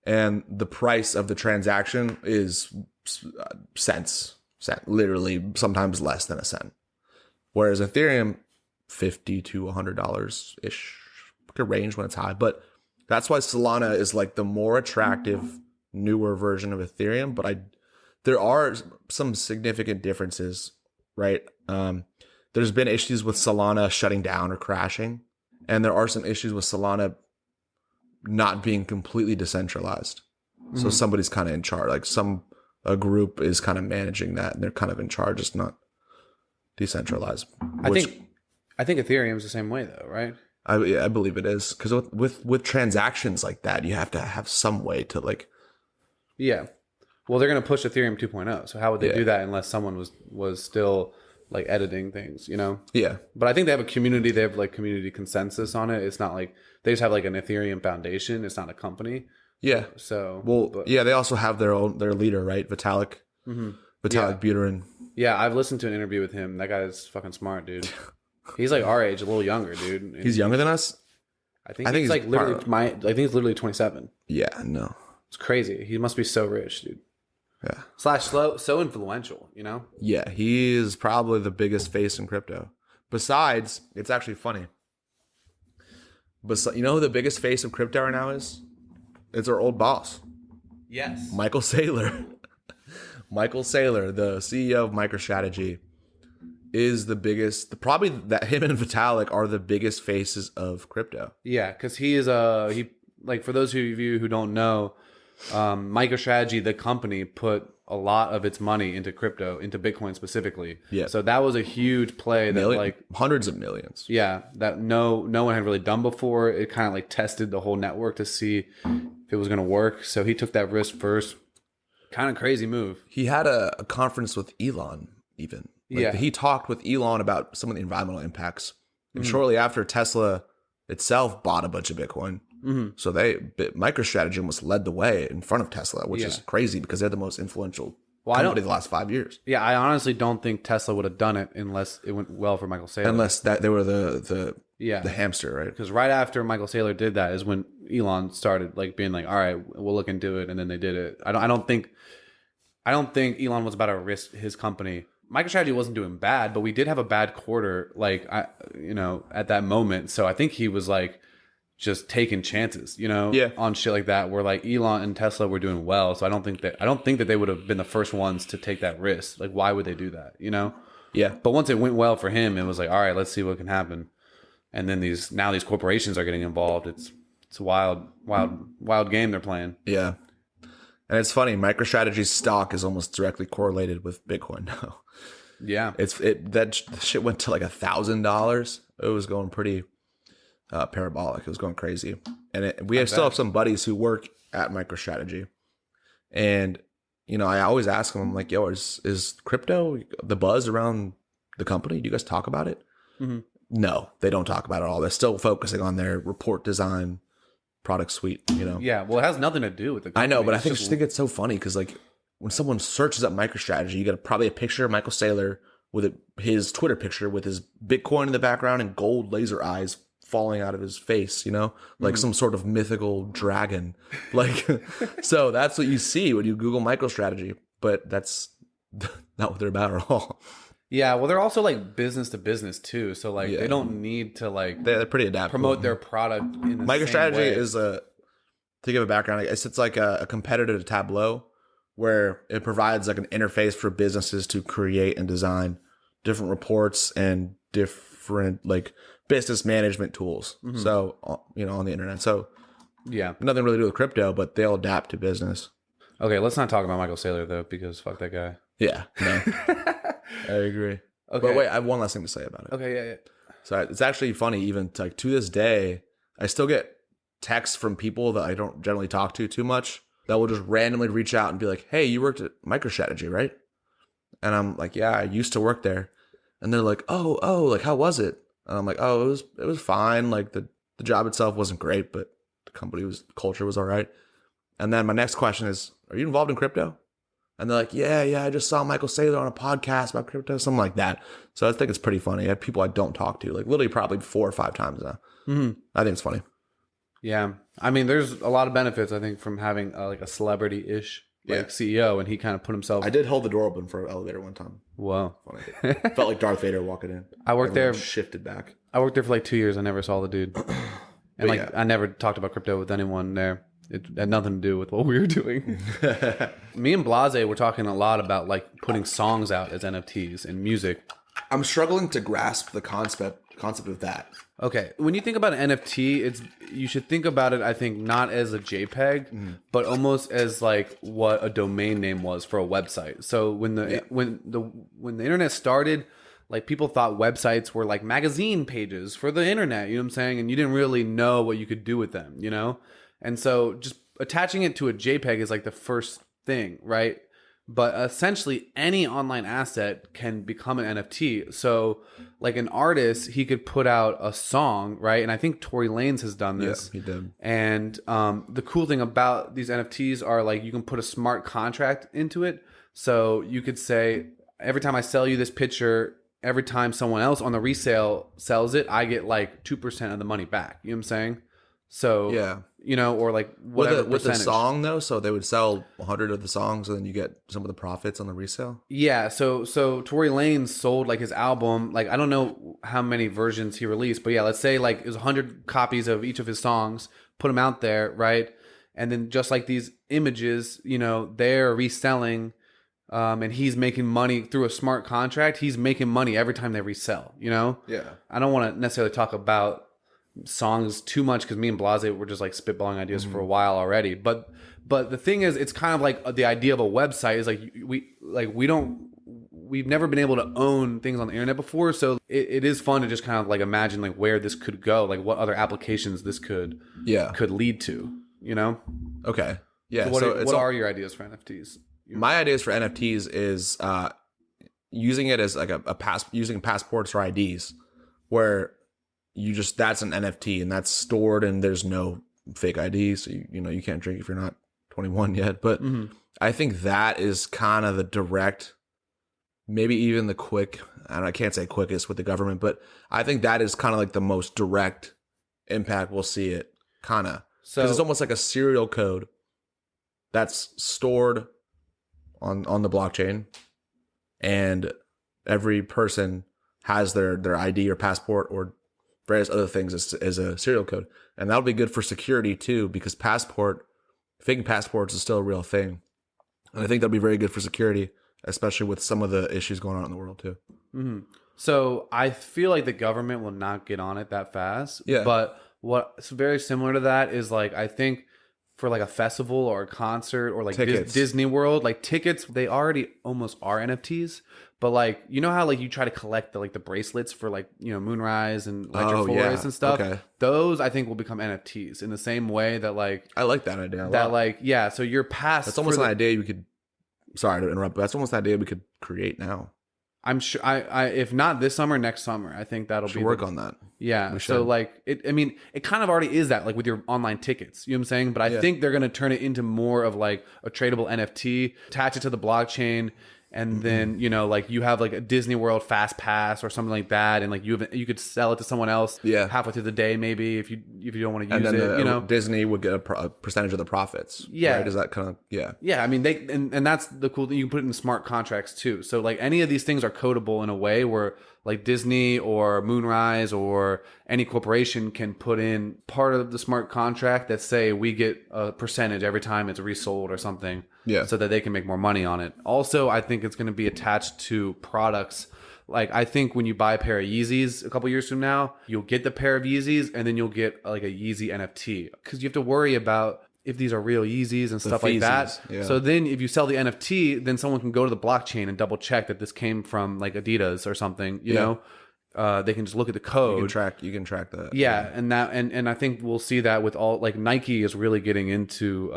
And the price of the transaction is cents, literally sometimes less than a cent. Whereas Ethereum, $50 to $100 ish, could range when it's high. But that's why Solana is like the more attractive, newer version of Ethereum. But there are some significant differences, right? There's been issues with Solana shutting down or crashing, and there are some issues with Solana not being completely decentralized. So somebody's kind of in charge, like a group is kind of managing that, and they're kind of in charge. It's not decentralized. I think Ethereum's the same way though, right? I believe it is, because with transactions like that, you have to have some way to like. Yeah. Well, they're going to push Ethereum 2.0. So how would they do that unless someone was still like editing things, you know? Yeah. But I think they have a community. They have like community consensus on it. It's not like they just have like an Ethereum foundation. It's not a company. Yeah. So they also have their leader, right? Vitalik Buterin. Yeah, I've listened to an interview with him. That guy's fucking smart, dude. He's like our age, a little younger, dude. And he's younger than us. I think he's like literally I think he's literally 27. Yeah, no. It's crazy. He must be so rich, dude. Yeah. So influential, you know? Yeah, he is probably the biggest face in crypto. Besides, it's actually funny. But you know who the biggest face of crypto right now is? It's our old boss. Yes. Michael Saylor. Michael Saylor, the CEO of MicroStrategy, is the biggest. Probably that him and Vitalik are the biggest faces of crypto. Yeah, because he is like for those of you who don't know, MicroStrategy, the company, put a lot of its money into crypto, into Bitcoin specifically. Yeah. So that was a huge play that like hundreds of millions. Yeah, that no one had really done before. It kind of like tested the whole network to see if it was going to work. So he took that risk first. Kind of crazy move. He had a conference with Elon even. He talked with Elon about some of the environmental impacts And shortly after, Tesla itself bought a bunch of Bitcoin. So MicroStrategy almost led the way in front of Tesla, which is crazy because they're the most influential company the last 5 years. Yeah, I honestly don't think Tesla would have done it unless it went well for Michael Saylor. Unless that they were the hamster, right? Because right after Michael Saylor did that is when Elon started like being like, all right, we'll look into it, and then they did it. I don't think Elon was about to risk his company. MicroStrategy wasn't doing bad, but we did have a bad quarter, like at that moment. So I think he was like just taking chances, on shit like that. Where like Elon and Tesla were doing well. So I don't think that they would have been the first ones to take that risk. Like, why would they do that? Yeah. But once it went well for him, it was like, all right, let's see what can happen. And then these corporations are getting involved. It's a wild game they're playing. Yeah. And it's funny, MicroStrategy's stock is almost directly correlated with Bitcoin now. Yeah. That shit went to like $1,000. It was going pretty parabolic. It was going crazy. And still have some buddies who work at MicroStrategy. And, I always ask them, I'm like, yo, is crypto the buzz around the company? Do you guys talk about it? Mm-hmm. No, they don't talk about it at all. They're still focusing on their report design product suite, Yeah, well, it has nothing to do with the company. I know, but I just think it's so funny because like when someone searches up MicroStrategy, you get probably a picture of Michael Saylor with his Twitter picture with his Bitcoin in the background and gold laser eyes falling out of his face, like some sort of mythical dragon. Like, so that's what you see when you Google MicroStrategy, but that's not what they're about at all. Yeah, well, they're also like business to business too, so like they don't need to like they're pretty adaptable. Promote their product in the MicroStrategy same way. is to give a background, I guess it's like a competitor to Tableau, where it provides like an interface for businesses to create and design different reports and different like business management tools. Mm-hmm. So on the internet. So nothing really to do with crypto, but they'll adapt to business. Okay, let's not talk about Michael Saylor though, because fuck that guy. Yeah, no. I agree. Okay. But wait, I have one last thing to say about it. Okay, yeah. So it's actually funny, even to this day, I still get texts from people that I don't generally talk to too much that will just randomly reach out and be like, hey, you worked at MicroStrategy, right? And I'm like, yeah, I used to work there. And they're like, oh, like, how was it? And I'm like, oh, it was fine. Like the job itself wasn't great, but the culture was all right. And then my next question is, are you involved in crypto? And they're like, yeah, I just saw Michael Saylor on a podcast about crypto, something like that. So I think it's pretty funny. I have people I don't talk to, like literally probably 4 or 5 times now. Mm-hmm. I think it's funny. Yeah. I mean, there's a lot of benefits, I think, from having like a celebrity-ish CEO, and he kind of put himself... I did hold the door open for an elevator one time. Whoa. Funny. Felt like Darth Vader walking in. I worked there... Shifted back. I worked there for like 2 years. I never saw the dude. And I never talked about crypto with anyone there. It had nothing to do with what we were doing. Me and Blase were talking a lot about like putting songs out as NFTs and music. I'm struggling to grasp the concept of that. Okay, when you think about an NFT, you should think about it, I think, not as a JPEG, but almost as like what a domain name was for a website. So when the internet started, like people thought websites were like magazine pages for the internet, you know what I'm saying? And you didn't really know what you could do with them, And so just attaching it to a JPEG is like the first thing, right? But essentially any online asset can become an NFT. So like an artist, he could put out a song, right? And I think Tory Lanez has done this. Yeah, he did. And the cool thing about these NFTs are like you can put a smart contract into it. So you could say, every time I sell you this picture, every time someone else on the resale sells it, I get like 2% of the money back. You know what I'm saying? So, or like whatever with the song though, so they would sell 100 of the songs and then you get some of the profits on the resale. Yeah. So Tory Lanez sold like his album, like I don't know how many versions he released, but yeah, let's say like it was 100 copies of each of his songs, put them out there, right? And then just like these images, they're reselling, and he's making money through a smart contract. He's making money every time they resell, Yeah. I don't want to necessarily talk about songs too much because me and Blase were just like spitballing ideas for a while already. But the thing is, it's kind of like the idea of a website is like we've never been able to own things on the internet before. So it is fun to just kind of like imagine like where this could go, like what other applications this could lead to, Okay. Yeah. So what are your ideas for NFTs? My ideas for NFTs is using it as like using passports or IDs where that's an NFT and that's stored and there's no fake ID. So, you can't drink if you're not 21 yet. But I think that is kind of the direct, maybe even the quick, and I can't say quickest with the government, but I think that is kind of like the most direct impact we'll see it, kind of. Because it's almost like a serial code that's stored on the blockchain, and every person has their ID or passport or various other things as a serial code. And that'll be good for security too, because faking passports is still a real thing. And I think that'll be very good for security, especially with some of the issues going on in the world too. Mm-hmm. So I feel like the government will not get on it that fast. Yeah. But what's very similar to that is like, I think for like a festival or a concert or like Disney World, like tickets, they already almost are NFTs. But like, you know how like you try to collect the bracelets for like, Moonrise and Electric Forest and stuff? Okay. Those I think will become NFTs in the same way that like... I like that idea a lot. That like, yeah, so your pass... That's almost an idea we could... Sorry to interrupt, but that's almost an idea we could create now. I'm sure I if not this summer, next summer, I think that'll be work on that. Yeah. So like it kind of already is that, like with your online tickets. You know what I'm saying? But I think they're gonna turn it into more of like a tradable NFT, attach it to the blockchain, and then like you have like a Disney World Fast Pass or something like that, and like you could sell it to someone else halfway through the day maybe if you don't want to use it. Disney would get a percentage of the profits. Yeah. Right? Is that kind of yeah, I mean they and that's the cool thing. You can put it in smart contracts too. So like any of these things are codable in a way where like Disney or Moonrise or any corporation can put in part of the smart contract that say we get a percentage every time it's resold or something. Yeah. So that they can make more money on it. Also, I think it's going to be attached to products. Like I think when you buy a pair of Yeezys a couple years from now, you'll get the pair of Yeezys and then you'll get like a Yeezy NFT, because you have to worry about if these are real Yeezys and stuff like that. Yeah. So then if you sell the NFT, then someone can go to the blockchain and double check that this came from like Adidas or something, you know? They can just look at the code. You can track that. Yeah, and I think we'll see that with all, like Nike is really getting into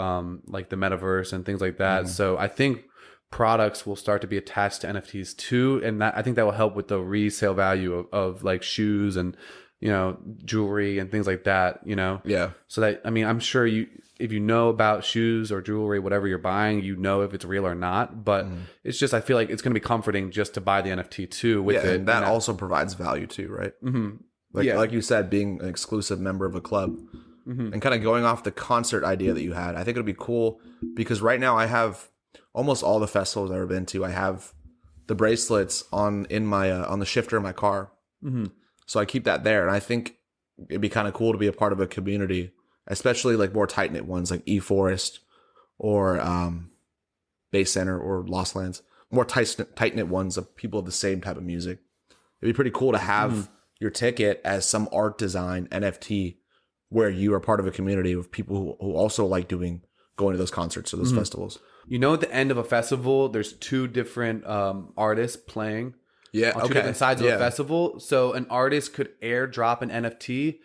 like the metaverse and things like that. So I think products will start to be attached to NFTs too, and I think that will help with the resale value of like shoes and jewelry and things like that. Yeah. So that, I mean, I'm sure if you know about shoes or jewelry, whatever you're buying, if it's real or not. But it's just, I feel like it's going to be comforting just to buy the NFT too with it. And that also provides value too, right? Like you said, being an exclusive member of a club and kind of going off the concert idea that you had, I think it'd be cool because right now I have almost all the festivals I've ever been to. I have the bracelets on the shifter of my car. So I keep that there. And I think it'd be kind of cool to be a part of a community, especially like more tight-knit ones like eForest or Base Center or Lost Lands, more tight-knit ones of people of the same type of music. It'd be pretty cool to have your ticket as some art design NFT where you are part of a community of people who also like going to those concerts or those festivals. At the end of a festival, there's two different artists playing. Yeah, on two different sides of a festival. So an artist could airdrop an NFT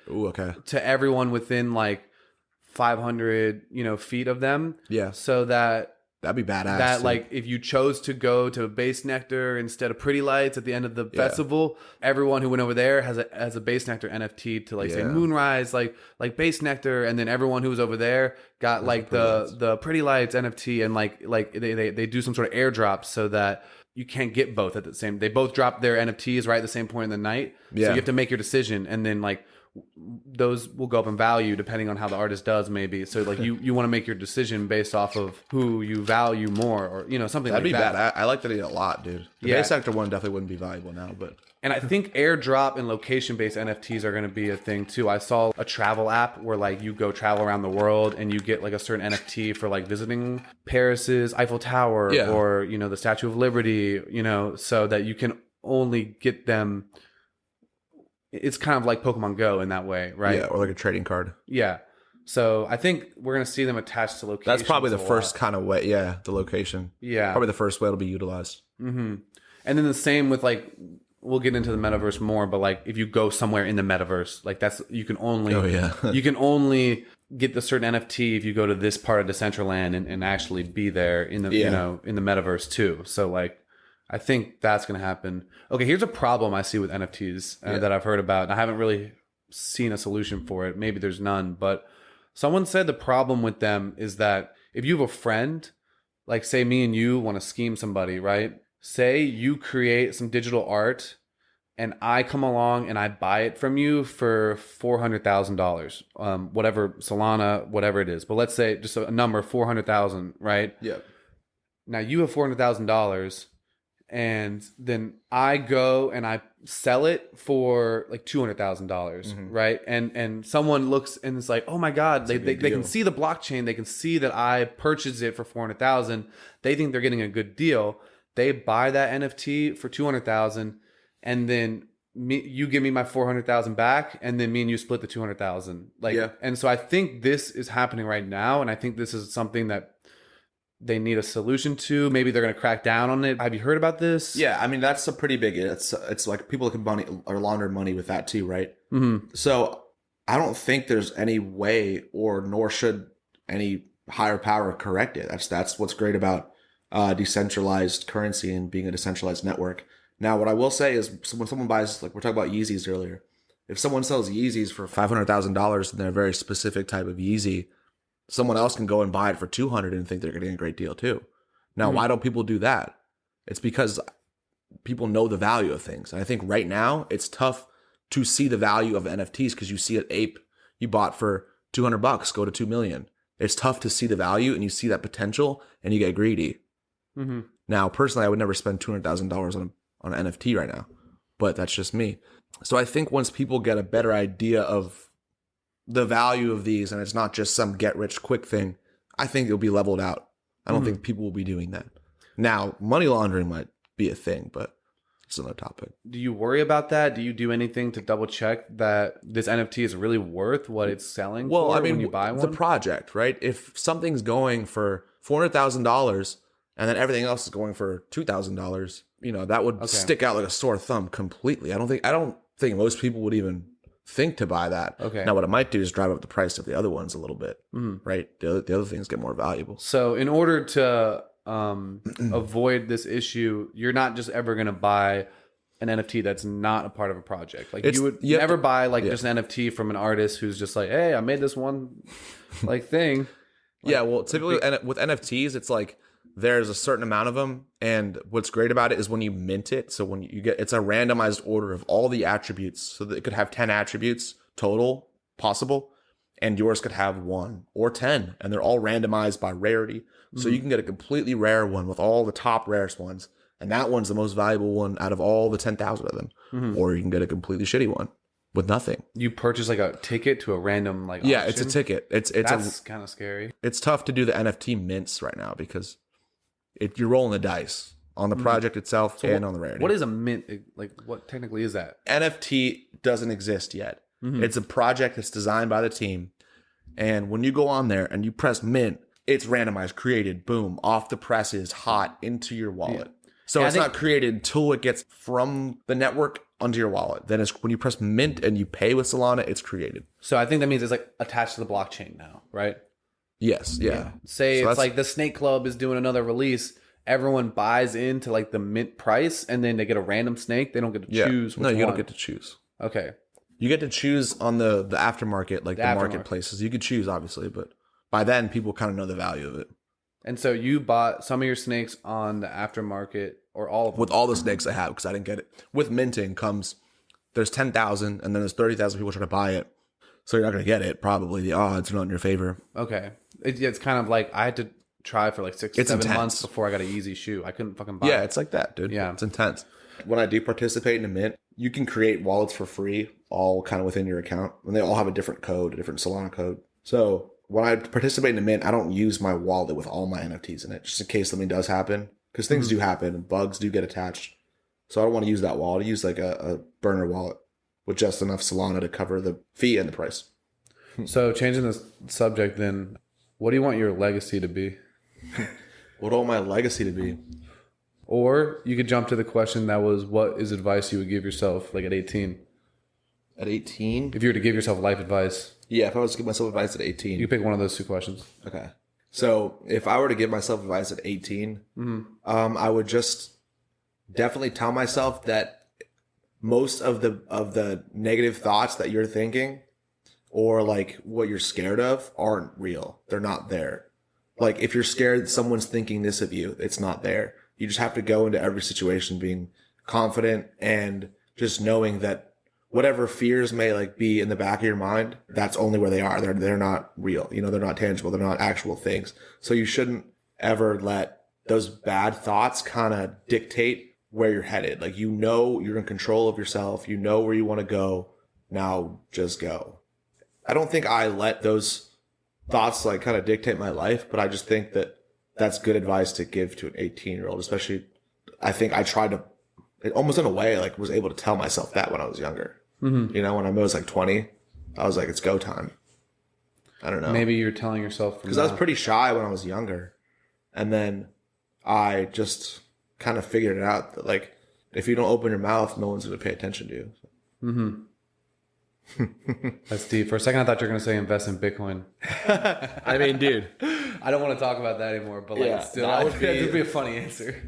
to everyone within like 500 feet of them. Yeah. So that'd be badass. That like if you chose to go to Base Nectar instead of Pretty Lights at the end of the festival, everyone who went over there has a Base Nectar NFT to like say Moonrise, like Base Nectar, and then everyone who was over there got like the Pretty Lights NFT, and like they do some sort of airdrop so that you can't get both at the same. They both drop their NFTs right at the same point in the night. Yeah. So you have to make your decision, and then like those will go up in value depending on how the artist does, maybe. So like you want to make your decision based off of who you value more, or something. That'd like that. Bad. I like that idea a lot, dude. The Base Sector one definitely wouldn't be valuable now, but. And I think airdrop and location-based NFTs are going to be a thing too. I saw a travel app where like you go travel around the world and you get like a certain NFT for like visiting Paris's Eiffel Tower or the Statue of Liberty, so that you can only get them. It's kind of like Pokemon Go in that way, right? Yeah, or like a trading card. Yeah. So I think we're going to see them attached to locations. That's probably the first kind of way. Yeah, the location. Yeah. Probably the first way it'll be utilized. And then the same with like. We'll get into the metaverse more, but like if you go somewhere in the metaverse, like you can only you can only get the certain NFT if you go to this part of Decentraland and actually be there in the in the metaverse too. So like I think that's going to happen. Okay, here's a problem I see with NFTs that I've heard about. And I haven't really seen a solution for it. Maybe there's none, but someone said the problem with them is that if you have a friend, like say me and you want to scheme somebody, right? Say you create some digital art and I come along and I buy it from you for $400,000, whatever Solana, whatever it is. But let's say just a number, 400,000, right? Yeah. Now you have $400,000, and then I go and I sell it for like $200,000, right? And someone looks and it's like, oh my God, they can see the blockchain, they can see that I purchased it for 400,000. They think they're getting a good deal. They buy that NFT for 200,000, and then you give me my 400,000 back, and then me and you split the 200,000. And so I think this is happening right now, and I think this is something that they need a solution to. Maybe they're going to crack down on it. Have you heard about this? Yeah, I mean that's a pretty big. It's like people can money or launder money with that too, right? So I don't think there's any way, or nor should any higher power correct it. That's what's great about decentralized currency and being a decentralized network. Now, what I will say is when someone buys, like we're talking about Yeezys earlier, if someone sells Yeezys for $500,000 and they're a very specific type of Yeezy, someone else can go and buy it for 200 and think they're getting a great deal too. Now, why don't people do that? It's because people know the value of things. And I think right now it's tough to see the value of NFTs because you see an ape you bought for $200 go to 2 million. It's tough to see the value, and you see that potential and you get greedy. Now, personally, I would never spend $200,000 on an NFT right now, but that's just me. So I think once people get a better idea of the value of these, and it's not just some get rich quick thing, I think it'll be leveled out. I don't think people will be doing that. Now, money laundering might be a thing, but it's another topic. Do you worry about that? Do you do anything to double check that this NFT is really worth what it's selling for when you buy one? The project, right? If something's going for $400,000 and then everything else is going for $2,000, that would stick out like a sore thumb completely. I don't think most people would even think to buy that. Okay. Now, what it might do is drive up the price of the other ones a little bit, right? The other things get more valuable. So in order to avoid this issue, you're not just ever going to buy an NFT that's not a part of a project. Like you would never buy just an NFT from an artist who's just like, hey, I made this one thing. Well, typically with NFTs, it's like there's a certain amount of them, and what's great about it is when you mint it. So when you get, it's a randomized order of all the attributes, so that it could have 10 attributes total possible, and yours could have 1 or 10, and they're all randomized by rarity. So you can get a completely rare one with all the top rarest ones, and that one's the most valuable one out of all the 10,000 of them. Or you can get a completely shitty one with nothing. You purchase like a ticket to a random auction? It's a ticket. That's kind of scary. It's tough to do the NFT mints right now because you're rolling the dice on the project itself and on the rarity. What is a mint? Like, what technically is that? NFT doesn't exist yet. It's a project that's designed by the team. And when you go on there and you press mint, it's randomized, created, boom, off the presses, hot into your wallet. So it's not created until it gets from the network onto your wallet. Then it's when you press mint and you pay with Solana, it's created. So I think that means it's like attached to the blockchain now, right? Yes. Yeah. Say it's like the Snake Club is doing another release. Everyone buys into like the mint price, and then they get a random snake. They don't get to choose. No, you don't get to choose. Okay. You get to choose on the aftermarket, like the marketplaces. You could choose, obviously, but by then people kind of know the value of it. And so you bought some of your snakes on the aftermarket, or all of them? With all the snakes I have, because I didn't get it. With minting comes, there's 10,000, and then there's 30,000 people trying to buy it. So you're not going to get it. Probably the odds are not in your favor. Okay. It's kind of like I had to try for like 6 to 7 months before I got an easy shoe. I couldn't fucking buy it. Yeah, it's like that, dude. Yeah. It's intense. When I do participate in a mint, you can create wallets for free, all kind of within your account. And they all have a different code, a different Solana code. So when I participate in a mint, I don't use my wallet with all my NFTs in it, just in case something does happen. Because things do happen and bugs do get attached. So I don't want to use that wallet. I use like a burner wallet with just enough Solana to cover the fee and the price. So changing the subject then, what do you want your legacy to be? What do I want my legacy to be? Or you could jump to the question that was, what is advice you would give yourself like at 18? At 18? If you were to give yourself life advice. Yeah, if I was to give myself advice at 18. You pick one of those 2 questions. Okay. So if I were to give myself advice at 18, I would just definitely tell myself that most of the negative thoughts that you're thinking or like what you're scared of aren't real. They're not there. Like if you're scared someone's thinking this of you, it's not there. You just have to go into every situation being confident and just knowing that whatever fears may like be in the back of your mind, that's only where they are. They're not real. You know, they're not tangible. They're not actual things. So you shouldn't ever let those bad thoughts kind of dictate where you're headed. Like, you know, you're in control of yourself. You know where you want to go. Now just go. I don't think I let those thoughts like kind of dictate my life, but I just think that that's good advice to give to an 18-year-old, especially. I think I tried to, almost in a way, like was able to tell myself that when I was younger. Mm-hmm. You know, when I was like 20, I was like, it's go time. I don't know. Maybe you're telling yourself because I was pretty shy when I was younger, and then I just kind of figured it out that like if you don't open your mouth, no one's going to pay attention to you. Mm-hmm. That's deep. For a second, I thought you were going to say invest in Bitcoin. I mean, dude, I don't want to talk about that anymore. But like, still, that would be a funny answer.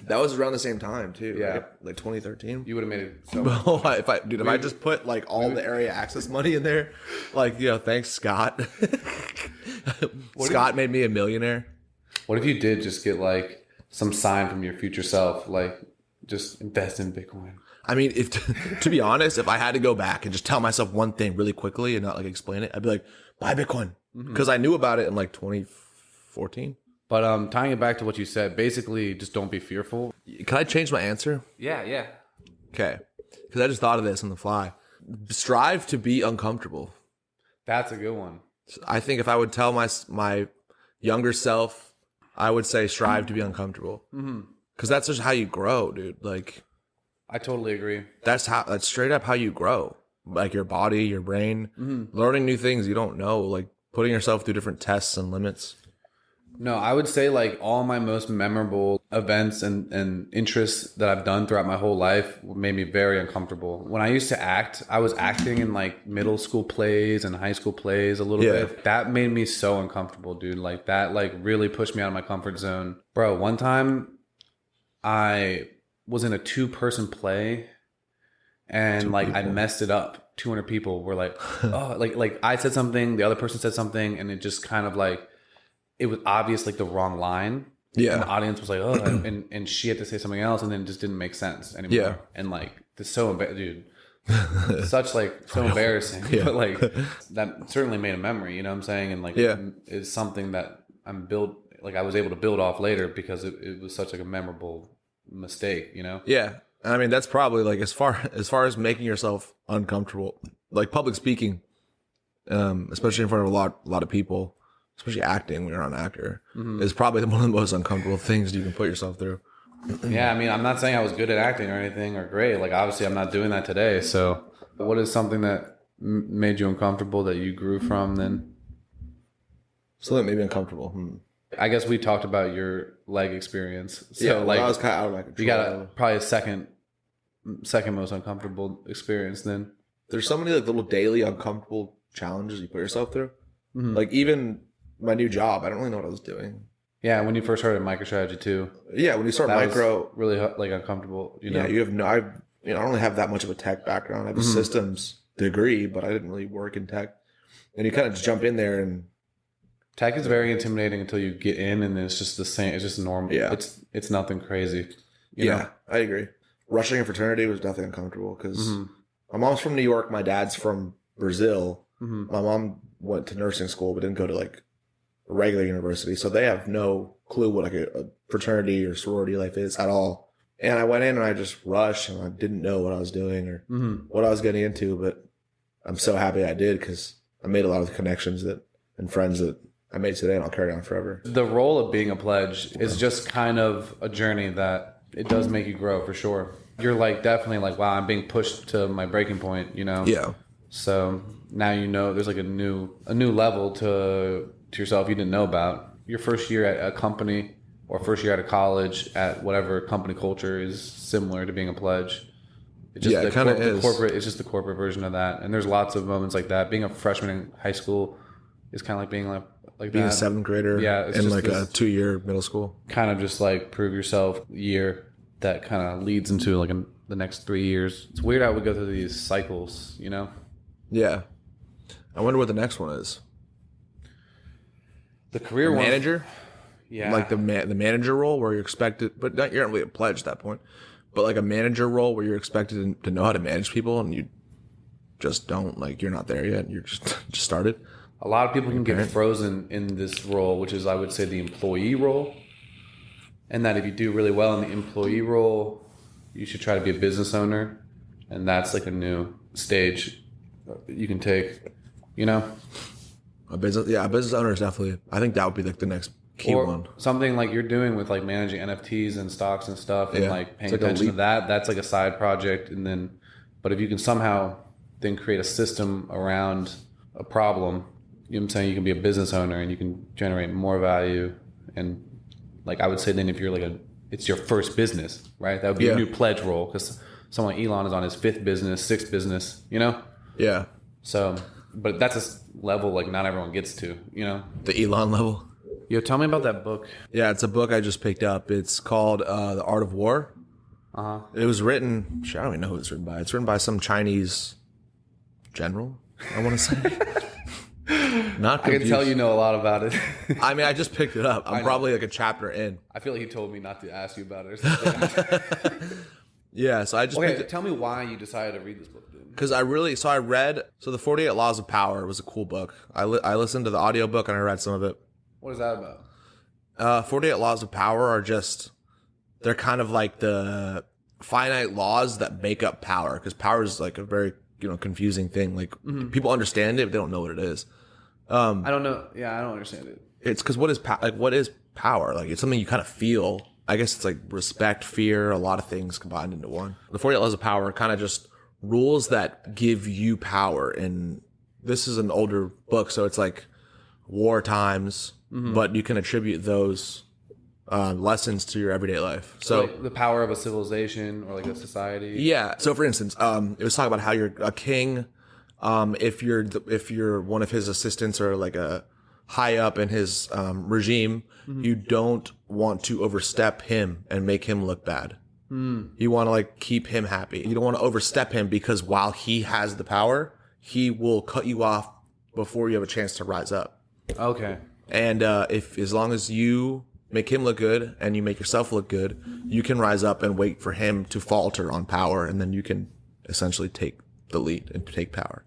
That was around the same time too. Yeah, right? Like 2013. You would have made it so. Well, if I just put like all the area access money in there, like, you know, thanks Scott. Scott made me a millionaire. What if you did just get like some sign from your future self, like just invest in Bitcoin? I mean, if to be honest, if I had to go back and just tell myself one thing really quickly and not like explain it, I'd be like, buy Bitcoin, because I knew about it in like 2014. But tying it back to what you said, basically, just don't be fearful. Can I change my answer? Yeah. Okay, because I just thought of this on the fly. Strive to be uncomfortable. That's a good one. I think if I would tell my younger self, I would say strive to be uncomfortable, because that's just how you grow, dude. Like, I totally agree. That's straight up how you grow. Like your body, your brain, learning new things you don't know, like putting yourself through different tests and limits. No, I would say like all my most memorable events and interests that I've done throughout my whole life made me very uncomfortable. When I used to act, I was acting in like middle school plays and high school plays a little bit. That made me so uncomfortable, dude. Like that like really pushed me out of my comfort zone. Bro, one time I was in a 2-person play and like I messed it up. 200 people were like, oh, like I said something, the other person said something, and it just kind of like, it was obvious like the wrong line. Yeah. And the audience was like, oh, and she had to say something else, and then it just didn't make sense anymore. Yeah. And like, it's so dude, such like so embarrassing. Yeah. But like that certainly made a memory, you know what I'm saying? And like is something that I was able to build off later because it was such like a memorable mistake, you know? Yeah. I mean, that's probably like as far as making yourself uncomfortable, like public speaking, especially in front of a lot of people. Especially acting when you're not an actor, is probably one of the most uncomfortable things you can put yourself through. Yeah, I mean, I'm not saying I was good at acting or anything or great. Like, obviously, I'm not doing that today. So, what is something that made you uncomfortable that you grew from then? Something that made me uncomfortable. I guess we talked about your leg experience. So, yeah, like, I was kind of out of my control. You got probably a second most uncomfortable experience then. There's so many like little daily uncomfortable challenges you put yourself through. Like, even my new job, I don't really know what I was doing. Yeah, when you first started MicroStrategy too. Yeah, when you start micro, really like uncomfortable. You know? Yeah, you have I don't really have that much of a tech background. I have a systems degree, but I didn't really work in tech. And you kind of just jump in there, and tech is very intimidating until you get in, and it's just the same. It's just normal. Yeah, it's nothing crazy. You know? I agree. Rushing a fraternity was definitely uncomfortable because my mom's from New York, my dad's from Brazil. My mom went to nursing school, but didn't go to like a regular university, so they have no clue what like a fraternity or sorority life is at all. And I went in and I just rushed, and I didn't know what I was doing or what I was getting into, but I'm so happy I did because I made a lot of connections and friends that I made today, and I'll carry on forever. The role of being a pledge is just kind of a journey that it does make you grow for sure. You're like definitely like, wow, I'm being pushed to my breaking point, you know? Yeah. So now you know there's like a new level to yourself you didn't know about. Your first year at a company or first year at a college at whatever company culture is similar to being a pledge. It's just it kind of is. It's just the corporate version of that. And there's lots of moments like that. Being a freshman in high school is kind of like being like being that. a 7th grader in like a 2-year middle school. Kind of just like prove yourself year. that kind of leads into like the next 3 years. It's weird how we go through these cycles, you know? Yeah. I wonder what the next one is. The career one. Manager? Yeah. Like the manager role where you're expected, but you're not really a pledge at that point, but like a manager role where you're expected to know how to manage people and you just don't, like you're not there yet. You're just started. A lot of people can get frozen in this role, which is, I would say, the employee role. And that if you do really well in the employee role, you should try to be a business owner. And that's like a new stage you can take, you know? A business owner is definitely, I think that would be like the next key one. Something like you're doing with like managing NFTs and stocks and stuff and like paying attention to that. That's like a side project. And then, but if you can somehow then create a system around a problem, you know what I'm saying? You can be a business owner and you can generate more value. And like, I would say then if you're like it's your first business, right? That would be a new pledge role because someone like Elon is on his 5th business, 6th business, you know? Yeah. So, but that's a level like not everyone gets to, you know? The Elon level. Yo, tell me about that book. Yeah, it's a book I just picked up. It's called The Art of War. It was written, I don't even know who it's written by. It's written by some Chinese general, I want to say. Not confused. I can tell you know a lot about it. I mean, I just picked it up. I'm probably like a chapter in. I feel like he told me not to ask you about it or something. Yeah, so I just picked it. Tell me why you decided to read this book, dude. Because I read the 48 Laws of Power was a cool book. I listened to the audiobook and I read some of it. What is that about? 48 Laws of Power are they're kind of like the finite laws that make up power. Because power is like a very, confusing thing. Like people understand it, but they don't know what it is. I don't know. Yeah, I don't understand it. It's because what is power? Like it's something you kind of feel. I guess it's like respect, fear, a lot of things combined into one. The 48 Laws of Power are kind of just rules that give you power. And this is an older book, so it's like war times, but you can attribute those lessons to your everyday life. So like the power of a civilization or like a society. Yeah. So for instance, it was talking about how you're a king. If you're one of his assistants or like a high up in his regime, you don't want to overstep him and make him look bad. You want to like keep him happy. You don't want to overstep him because while he has the power, he will cut you off before you have a chance to rise up. Okay. And as long as you make him look good and you make yourself look good, you can rise up and wait for him to falter on power, and then you can essentially take the lead and take power.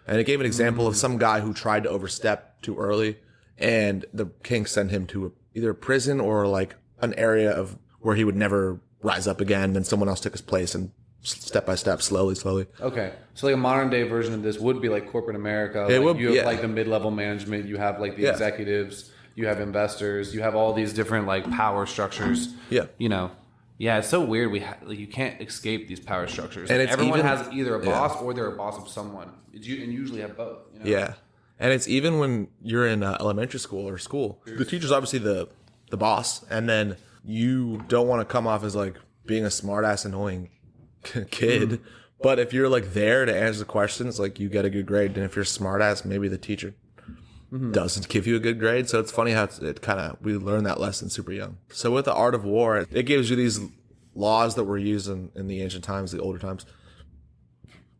And it gave an example of some guy who tried to overstep too early, and the king sent him to either a prison or like an area of where he would never rise up again. Then someone else took his place, and step by step, slowly. Okay, so like a modern day version of this would be like corporate America. You have like the mid-level management, you have like the executives, you have investors, you have all these different like power structures. Yeah, Yeah, it's so weird. You can't escape these power structures. And everyone has either a boss or they're a boss of someone. And usually have both. Yeah, and it's even when you're in elementary school or school. The teacher's obviously the boss, and then you don't want to come off as like being a smart-ass, annoying kid. But if you're like there to answer the questions, like you get a good grade. And if you're a smart-ass, maybe the teacher doesn't give you a good grade. So it's funny how we learn that lesson super young. So with the Art of War, it gives you these laws that were used in the ancient times, the older times,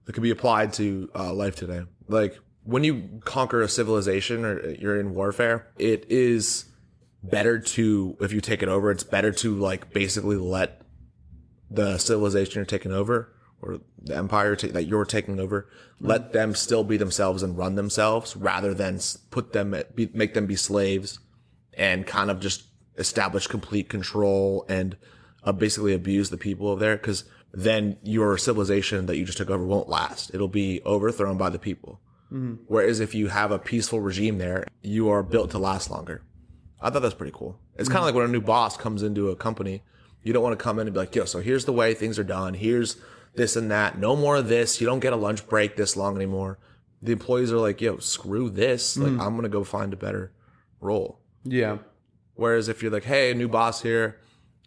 that can be applied to life today. Like when you conquer a civilization or you're in warfare, it is better to, if you take it over, it's better to like basically let the civilization you're taking over or the empire that you're taking over, let them still be themselves and run themselves rather than make them be slaves and kind of just establish complete control and basically abuse the people over there. Because then your civilization that you just took over won't last. It'll be overthrown by the people. Whereas if you have a peaceful regime there, you are built to last longer. I thought that's pretty cool. It's kind of like when a new boss comes into a company, you don't want to come in and be like, yo, so here's the way things are done. Here's this and that. No more of this. You don't get a lunch break this long anymore. The employees are like, yo, screw this. Like, I'm going to go find a better role. Yeah. Whereas if you're like, hey, new boss here,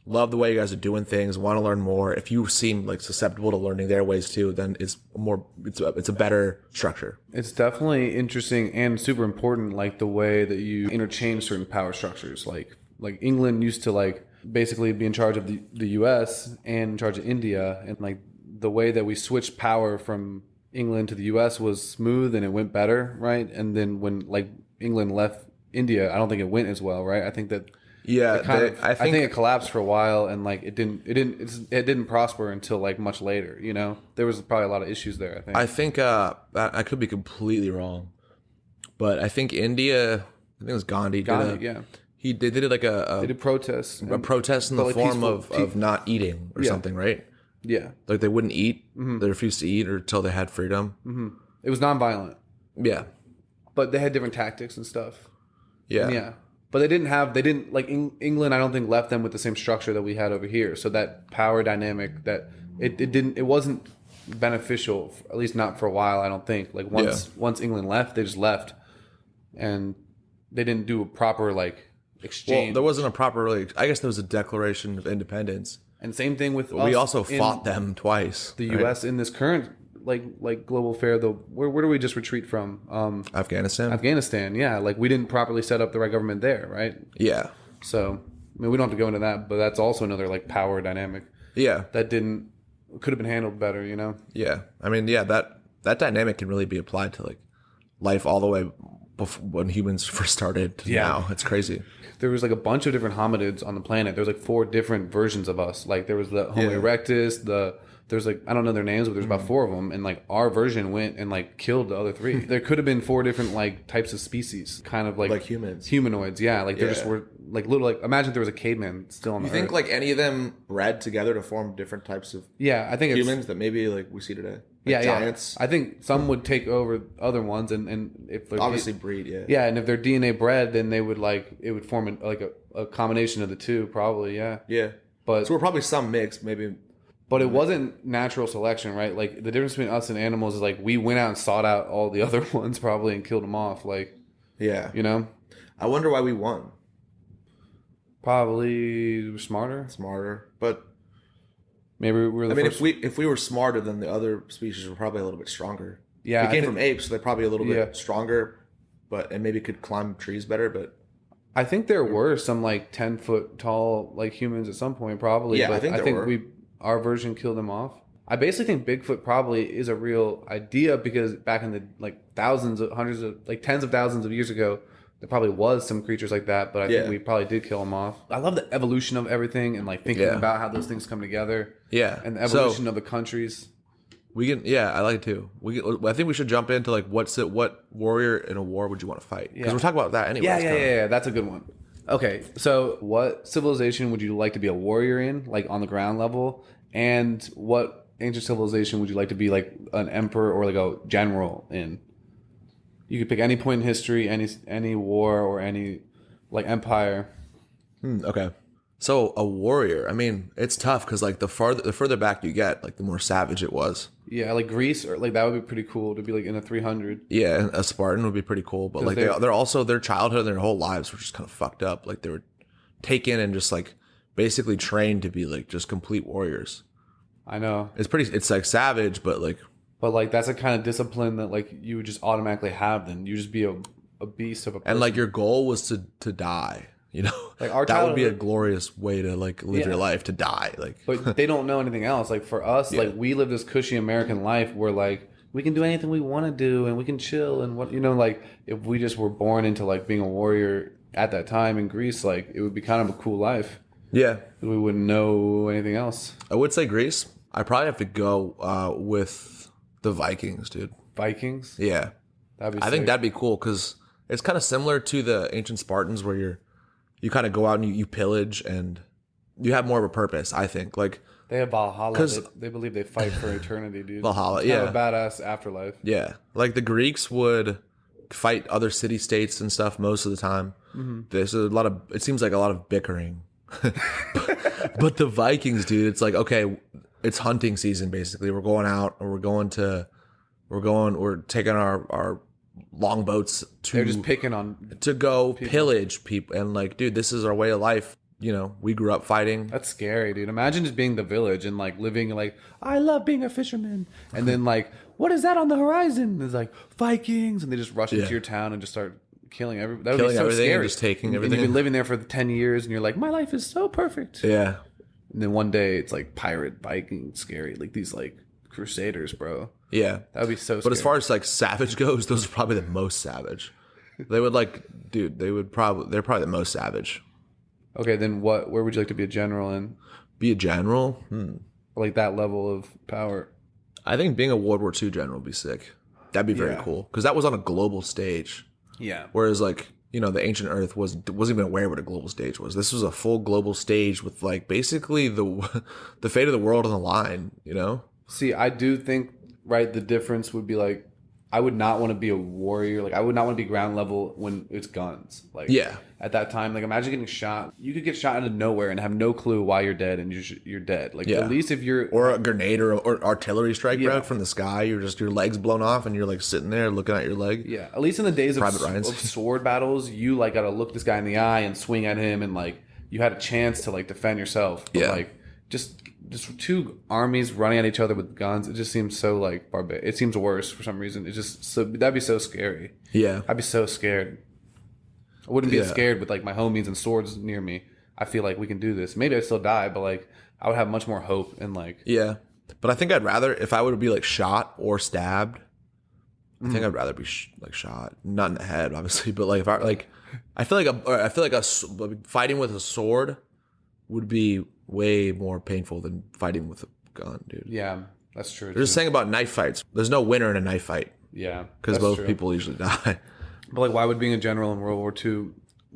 love the way you guys are doing things, want to learn more. If you seem like susceptible to learning their ways too, then it's a better structure. It's definitely interesting and super important, like the way that you interchange certain power structures. Like England used to like basically be in charge of the U.S. and in charge of India, and like the way that we switched power from England to the U.S. was smooth and it went better, right? And then when like England left India, I don't think it went as well, right? I think that I think it collapsed for a while, and like it didn't prosper until like much later. You know, there was probably a lot of issues there. I think I could be completely wrong, but I think India. I think it was Gandhi. Yeah. They did like they did protests. A protest in the form of not eating or something, right? Yeah. Like they wouldn't eat. They refused to eat until they had freedom. It was nonviolent. Yeah. But they had different tactics and stuff. Yeah. And yeah. But they didn't like England, I don't think left them with the same structure that we had over here. So that power dynamic that it wasn't beneficial, at least not for a while, I don't think. Like once England left, they just left. And they didn't do a proper like exchange. Well, there wasn't a proper I guess there was a Declaration of Independence. And same thing with us. We also fought them twice. The U.S. in this current like global affair, though. Where do we just retreat from? Afghanistan. Afghanistan, yeah. Like we didn't properly set up the right government there, right? Yeah. So I mean, we don't have to go into that, but that's also another like power dynamic. Yeah. That could have been handled better, you know? Yeah. I mean, yeah, that dynamic can really be applied to like life all the way before, when humans first started to now. It's crazy. There was like a bunch of different hominids on the planet. There was like 4 different versions of us. Like there was the Homo erectus, there's like, I don't know their names, but there's about 4 of them. And like our version went and like killed the other 3. There could have been 4 different like types of species, kind of like humans. Humanoids, yeah. Like there just were like little, like imagine if there was a caveman still on the Earth. You think like any of them bred together to form different types of I think humans that maybe like we see today? Like giants? I think some would take over other ones, and if they're obviously breed, and if they're DNA bred, then they would like it would form a combination of the 2, probably, But so we're probably some mix, maybe. But it wasn't natural selection, right? Like the difference between us and animals is like we went out and sought out all the other ones probably and killed them off, like you know. I wonder why we won. Probably smarter, but. Maybe we were. If we were smarter, then the other species were probably a little bit stronger. Yeah, they came from apes, so they're probably a little bit stronger, and maybe could climb trees better. But I think there were some like 10-foot tall like humans at some point, probably. Yeah, but I think our version killed them off. I basically think Bigfoot probably is a real idea because back in the like tens of thousands of years ago, there probably was some creatures like that, but I think we probably did kill them off. I love the evolution of everything and like thinking about how those things come together. Yeah. And the evolution of the countries. We can, I like it too. I think we should jump into like what warrior in a war would you want to fight? Because we're talking about that anyway. Yeah. That's a good one. Okay, so what civilization would you like to be a warrior in, like on the ground level? And what ancient civilization would you like to be like an emperor or like a general in? You could pick any point in history, any war or any like empire. Okay. So a warrior, I mean, it's tough because like the further back you get, like the more savage it was. Yeah, like Greece, or like that would be pretty cool to be like in a 300. Yeah, a Spartan would be pretty cool, but like they're also their childhood and their whole lives were just kind of fucked up. Like they were taken and just like basically trained to be like just complete warriors. I know. It's like savage, but like that's a kind of discipline that like you would just automatically have. Then you just be a beast of a person. And like your goal was to die. You know, like our that would be a glorious way to like live your life, to die. Like, but they don't know anything else. Like for us, like we live this cushy American life where like we can do anything we want to do and we can chill and what, you know, like if we just were born into like being a warrior at that time in Greece, like it would be kind of a cool life. Yeah, we wouldn't know anything else. I would say Greece. I probably have to go with the Vikings, dude. Vikings? Yeah, I think that'd be cool because it's kind of similar to the ancient Spartans where you kind of go out and you pillage and you have more of a purpose, I think. Like they have Valhalla. They believe they fight for eternity, dude. Valhalla, it's kind of a badass afterlife. Yeah. Like the Greeks would fight other city-states and stuff most of the time. Mm-hmm. There's it seems like a lot of bickering. But the Vikings, dude, it's like, okay, it's hunting season basically. We're going out and we're taking our longboats they're just picking on to go people. Pillage people, and like, dude, this is our way of life. You know, we grew up fighting. That's scary, dude. Imagine just being the village and like living like, I love being a fisherman, and then like, what is that on the horizon? It's like Vikings, and they just rush into your town and just start killing everything. That would Killing be so everything and scary. just taking And everything. you've been living there for 10 years, and you're like, my life is so perfect. Yeah. And then one day it's like pirate, Viking, scary, like these like crusaders, bro. Yeah. That would be so. But scary. as far as like savage goes, those are probably the most savage. They would they're probably the most savage. Okay, then what? Where would you like to be a general in? Be a general? Like that level of power. I think being a World War II general would be sick. That'd be very cool because that was on a global stage. Yeah. Whereas like, you know, the ancient Earth wasn't even aware what a global stage was. This was a full global stage with like basically the fate of the world on the line, you know? See, I do think, right, the difference would be like, I would not want to be a warrior. Like, I would not want to be ground level when it's guns. Like, Yeah. At that time, like, imagine getting shot. You could get shot out of nowhere and have no clue why you're dead, and you're dead. Like, at least if you're or a grenade or artillery strike, bro, from the sky, you're just your legs blown off and you're like sitting there looking at your leg. Yeah, at least in the days of Ryan's. sword battles, you like got to look this guy in the eye and swing at him, and like you had a chance to like defend yourself. But, like just two armies running at each other with guns, it just seems so like barbaric. It seems worse for some reason. It's just so that'd be so scary. Yeah, I'd be so scared. I wouldn't be scared with like my homies and swords near me. I feel like we can do this. Maybe I'd still die, but like I would have much more hope and like But I think I'd rather if I would be like shot or stabbed. I think I'd rather be like shot, not in the head, obviously, but like if I feel like fighting with a sword would be way more painful than fighting with a gun, dude. Yeah, that's true. They're just saying about knife fights. There's no winner in a knife fight. Yeah, because both people usually die. But like, why would being a general in World War II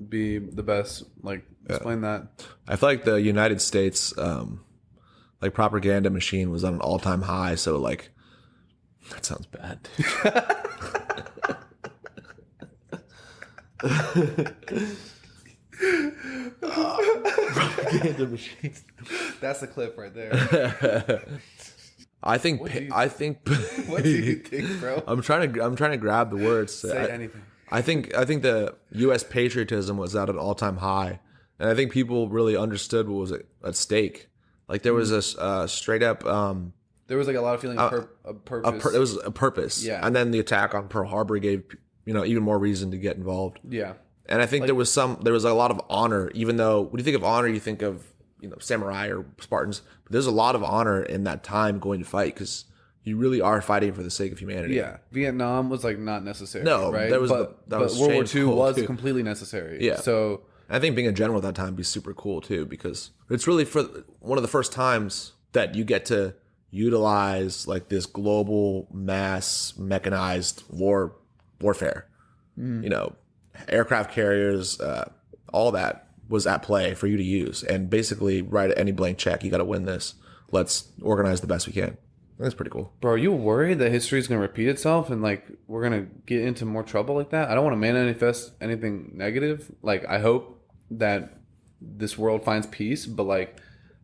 be the best? Like, explain that. I feel like the United States, like propaganda machine was on an all-time high. So like, that sounds bad. Propaganda machine. That's the clip right there. I think. What do you think, bro? I'm trying to grab the words. Say anything. I think the U.S. patriotism was at an all-time high, and I think people really understood what was at stake. Like there was a straight up. There was like a lot of feeling of purpose. It was a purpose. Yeah. And then the attack on Pearl Harbor gave even more reason to get involved. Yeah. And I think there was a lot of honor. Even though when you think of honor, you think of samurai or Spartans. But there's a lot of honor in that time going to fight because you really are fighting for the sake of humanity. Yeah, Vietnam was like not necessary. No, right? but World War II was completely necessary. Yeah. So I think being a general at that time would be super cool too because it's really for one of the first times that you get to utilize like this global mass mechanized warfare. Aircraft carriers, all that was at play for you to use, and basically write any blank check. You got to win this. Let's organize the best we can. That's pretty cool. Bro, are you worried that history is going to repeat itself and like we're going to get into more trouble like that? I don't want to manifest anything negative. Like I hope that this world finds peace, but like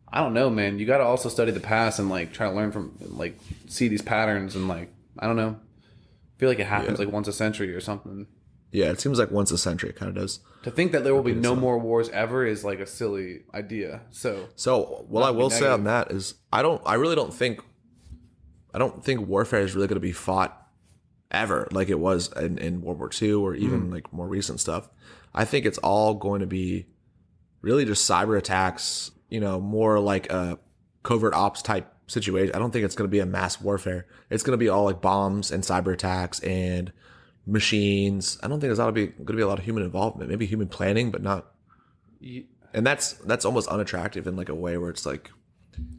I don't know, man. You got to also study the past and like try to learn from like see these patterns and like I don't know. I feel like it happens like once a century or something. Yeah, it seems like once a century it kind of does. To think that there will be no more wars ever is like a silly idea. So what I will say on that is I don't think warfare is really going to be fought ever like it was in World War II or even like more recent stuff. I think it's all going to be really just cyber attacks, more like a covert ops type situation. I don't think it's going to be a mass warfare. It's going to be all like bombs and cyber attacks and machines. I don't think there's going to be a lot of human involvement. Maybe human planning, but not. And that's almost unattractive in like a way where it's like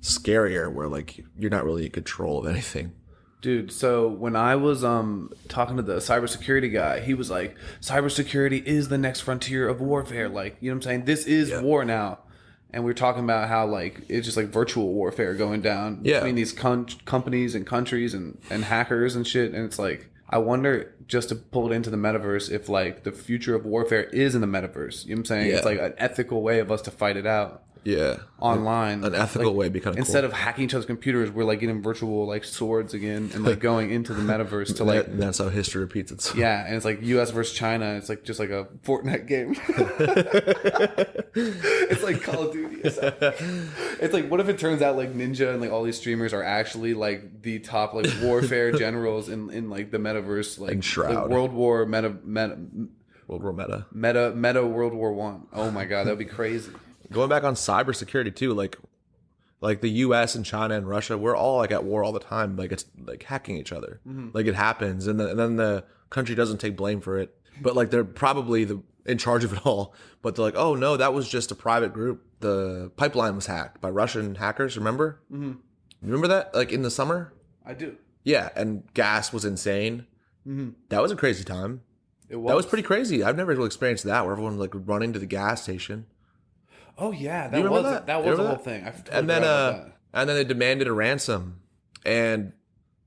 scarier, where like you're not really in control of anything. Dude, so when I was talking to the cybersecurity guy, he was like, cybersecurity is the next frontier of warfare. Like, you know what I'm saying? This is war now. And we were talking about how like it's just like virtual warfare going down between these companies and countries and hackers and shit. And it's like, I wonder, just to pull it into the metaverse, if like the future of warfare is in the metaverse. You know what I'm saying? It's like an ethical way of us to fight it out. Yeah. Online. An ethical way would be kind of cool. Instead of hacking each other's computers, we're like getting virtual like swords again and like going into the metaverse to like. That's how history repeats itself. Yeah, and it's like US versus China. It's like just like a Fortnite game. It's like Call of Duty. It's like, what if it turns out like Ninja and like all these streamers are actually like the top like warfare generals in like the metaverse, like and Shroud. World War World War Meta. Meta World War One. Oh my God, that'd be crazy. Going back on cybersecurity too, like the U.S. and China and Russia, we're all like at war all the time. Like it's like hacking each other. Like it happens, and then the country doesn't take blame for it. But like they're probably in charge of it all. But they're like, oh no, that was just a private group. The pipeline was hacked by Russian hackers. Remember? You remember that? Like in the summer? I do. Yeah, and gas was insane. That was a crazy time. It was. That was pretty crazy. I've never really experienced that where everyone like running to the gas station. Oh yeah, You remember that was the whole thing. I totally and then forgot about that. and then they demanded a ransom, and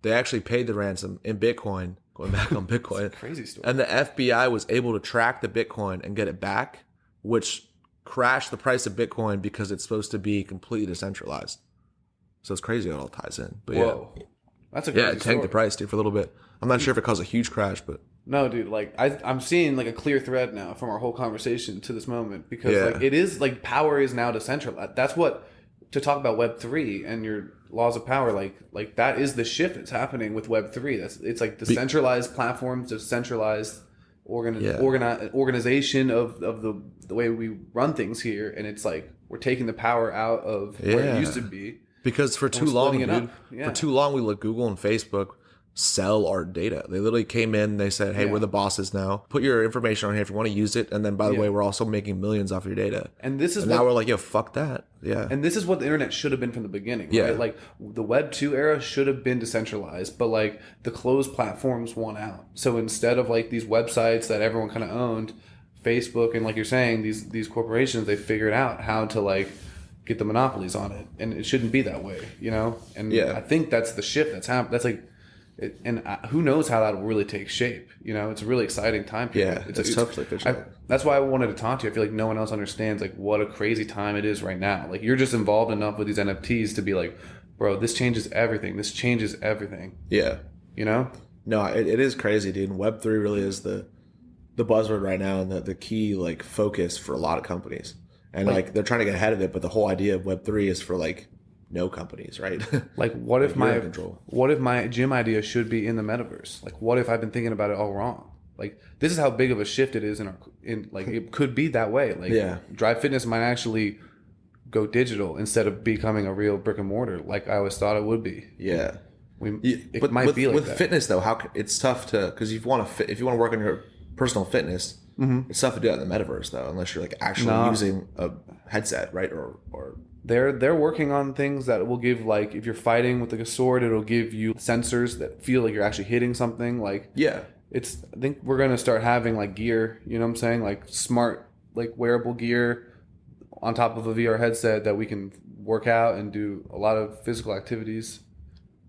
they actually paid the ransom in Bitcoin. Going back on Bitcoin, It's a crazy story. and the FBI was able to track the Bitcoin and get it back, which crashed the price of Bitcoin because it's supposed to be completely decentralized. So it's crazy how it all ties in. But Whoa, that's a yeah, crazy it tanked story. the price, dude, for a little bit. I'm not sure if it caused a huge crash, but No, dude, like I'm seeing like a clear thread now from our whole conversation to this moment because Yeah. like it is like power is now decentralized. That's what to talk about Web3 and your laws of power. Like that is the shift that's happening with Web3. It's like decentralized platforms, decentralized organization of the way we run things here, and it's like we're taking the power out of where it used to be. because for too we're long, splitting it dude, up. Yeah. for too long we let Google and Facebook sell our data. They literally came in, they said, hey, Yeah. we're the bosses now. Put your information on here if you want to use it. And then, by the Yeah. way, we're also making millions off your data. And this is And now we're like, yo, fuck that. Yeah. And this is what the internet should have been from the beginning, Yeah. right? Like the Web 2 era should have been decentralized, but like the closed platforms won out. So instead of like these websites that everyone kind of owned, Facebook and like you're saying, these corporations, they figured out how to like get the monopolies on it, and it shouldn't be that way, you know? And Yeah. I think that's the shift that's happened. That's like, who knows how that will really take shape? You know, it's a really exciting time period. Yeah, it's tough to figure out. That's why I wanted to talk to you. I feel like no one else understands like what a crazy time it is right now. Like you're just involved enough with these NFTs to be like, bro, this changes everything. This changes everything. Yeah. You know? No, it is crazy, dude. And Web3 really is the buzzword right now and the key like focus for a lot of companies. And like they're trying to get ahead of it, but the whole idea of Web3 is for like no companies, right? Like what if you're in control. what if my gym idea should be in the metaverse? Like what if I've been thinking about it all wrong? Like this is how big of a shift it is in like it could be that way. Like Yeah. Drive Fitness might actually go digital instead of becoming a real brick and mortar like I always thought it would be. Yeah. It But might with, be like with that. fitness though, it's tough to because if you want to work on your personal fitness, it's tough to do that in the metaverse though, unless you're like actually using a headset, right? Or They're working on things that will give like if you're fighting with like a sword, it'll give you sensors that feel like you're actually hitting something. Like yeah, I think we're gonna start having like gear. You know what I'm saying? Like smart like wearable gear on top of a VR headset that we can work out and do a lot of physical activities.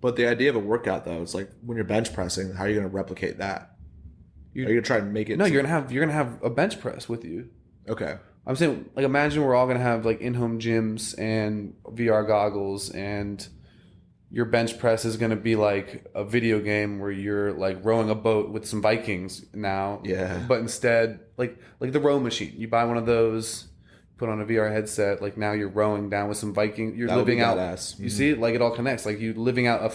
But the idea of a workout though, it's like when you're bench pressing, how are you going to replicate that? Are you going to try and make it? No, you're gonna have a bench press with you. Okay. I'm saying, like, imagine we're all gonna have like in-home gyms and VR goggles, and your bench press is gonna be like a video game where you're like rowing a boat with some Vikings now. Yeah. But instead, like the row machine, you buy one of those, put on a VR headset. Like now you're rowing down with some Vikings. You're That would be living out. badass. You see, like it all connects. Like you living out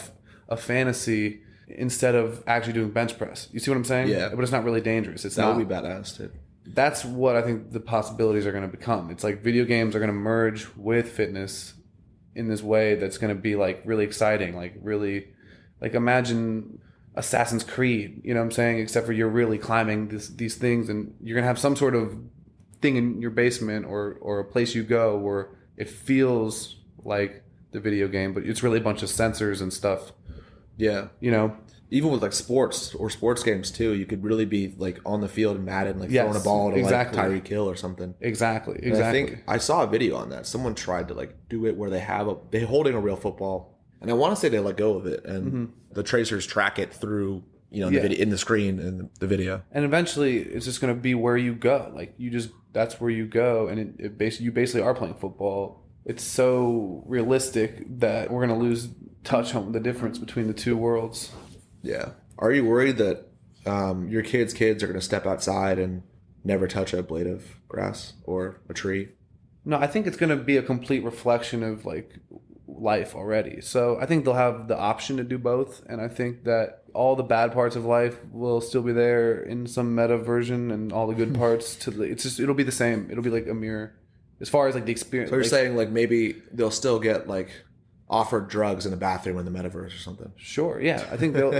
a fantasy instead of actually doing bench press. You see what I'm saying? Yeah. But it's not really dangerous. It's That not. would be badass too. That's what I think the possibilities are going to become. It's like video games are going to merge with fitness in this way that's going to be like really exciting. Like really, like imagine Assassin's Creed, you know what I'm saying? Except for you're really climbing these things, and you're going to have some sort of thing in your basement or a place you go where it feels like the video game, but it's really a bunch of sensors and stuff, Yeah. you know? Even with like sports or sports games too, you could really be like on the field in Madden, like Yes, throwing a ball to exactly. like Tyreek Hill or something. Exactly. And I think I saw a video on that. Someone tried to like do it where they're holding a real football, and I want to say they let go of it, and the tracers track it through, you know, the video in the screen and the video. And eventually, it's just going to be where you go. Like that's where you go, and you basically are playing football. It's so realistic that we're going to lose touch on the difference between the two worlds. Yeah. Are you worried that your kids' are going to step outside and never touch a blade of grass or a tree? No, I think it's going to be a complete reflection of like life already. So I think they'll have the option to do both, and I think that all the bad parts of life will still be there in some meta version, and all the good parts it'll be the same. It'll be like a mirror as far as like the experience. So you're like, saying like maybe they'll still get like offered drugs in the bathroom in the metaverse or something. Sure, yeah. I think they'll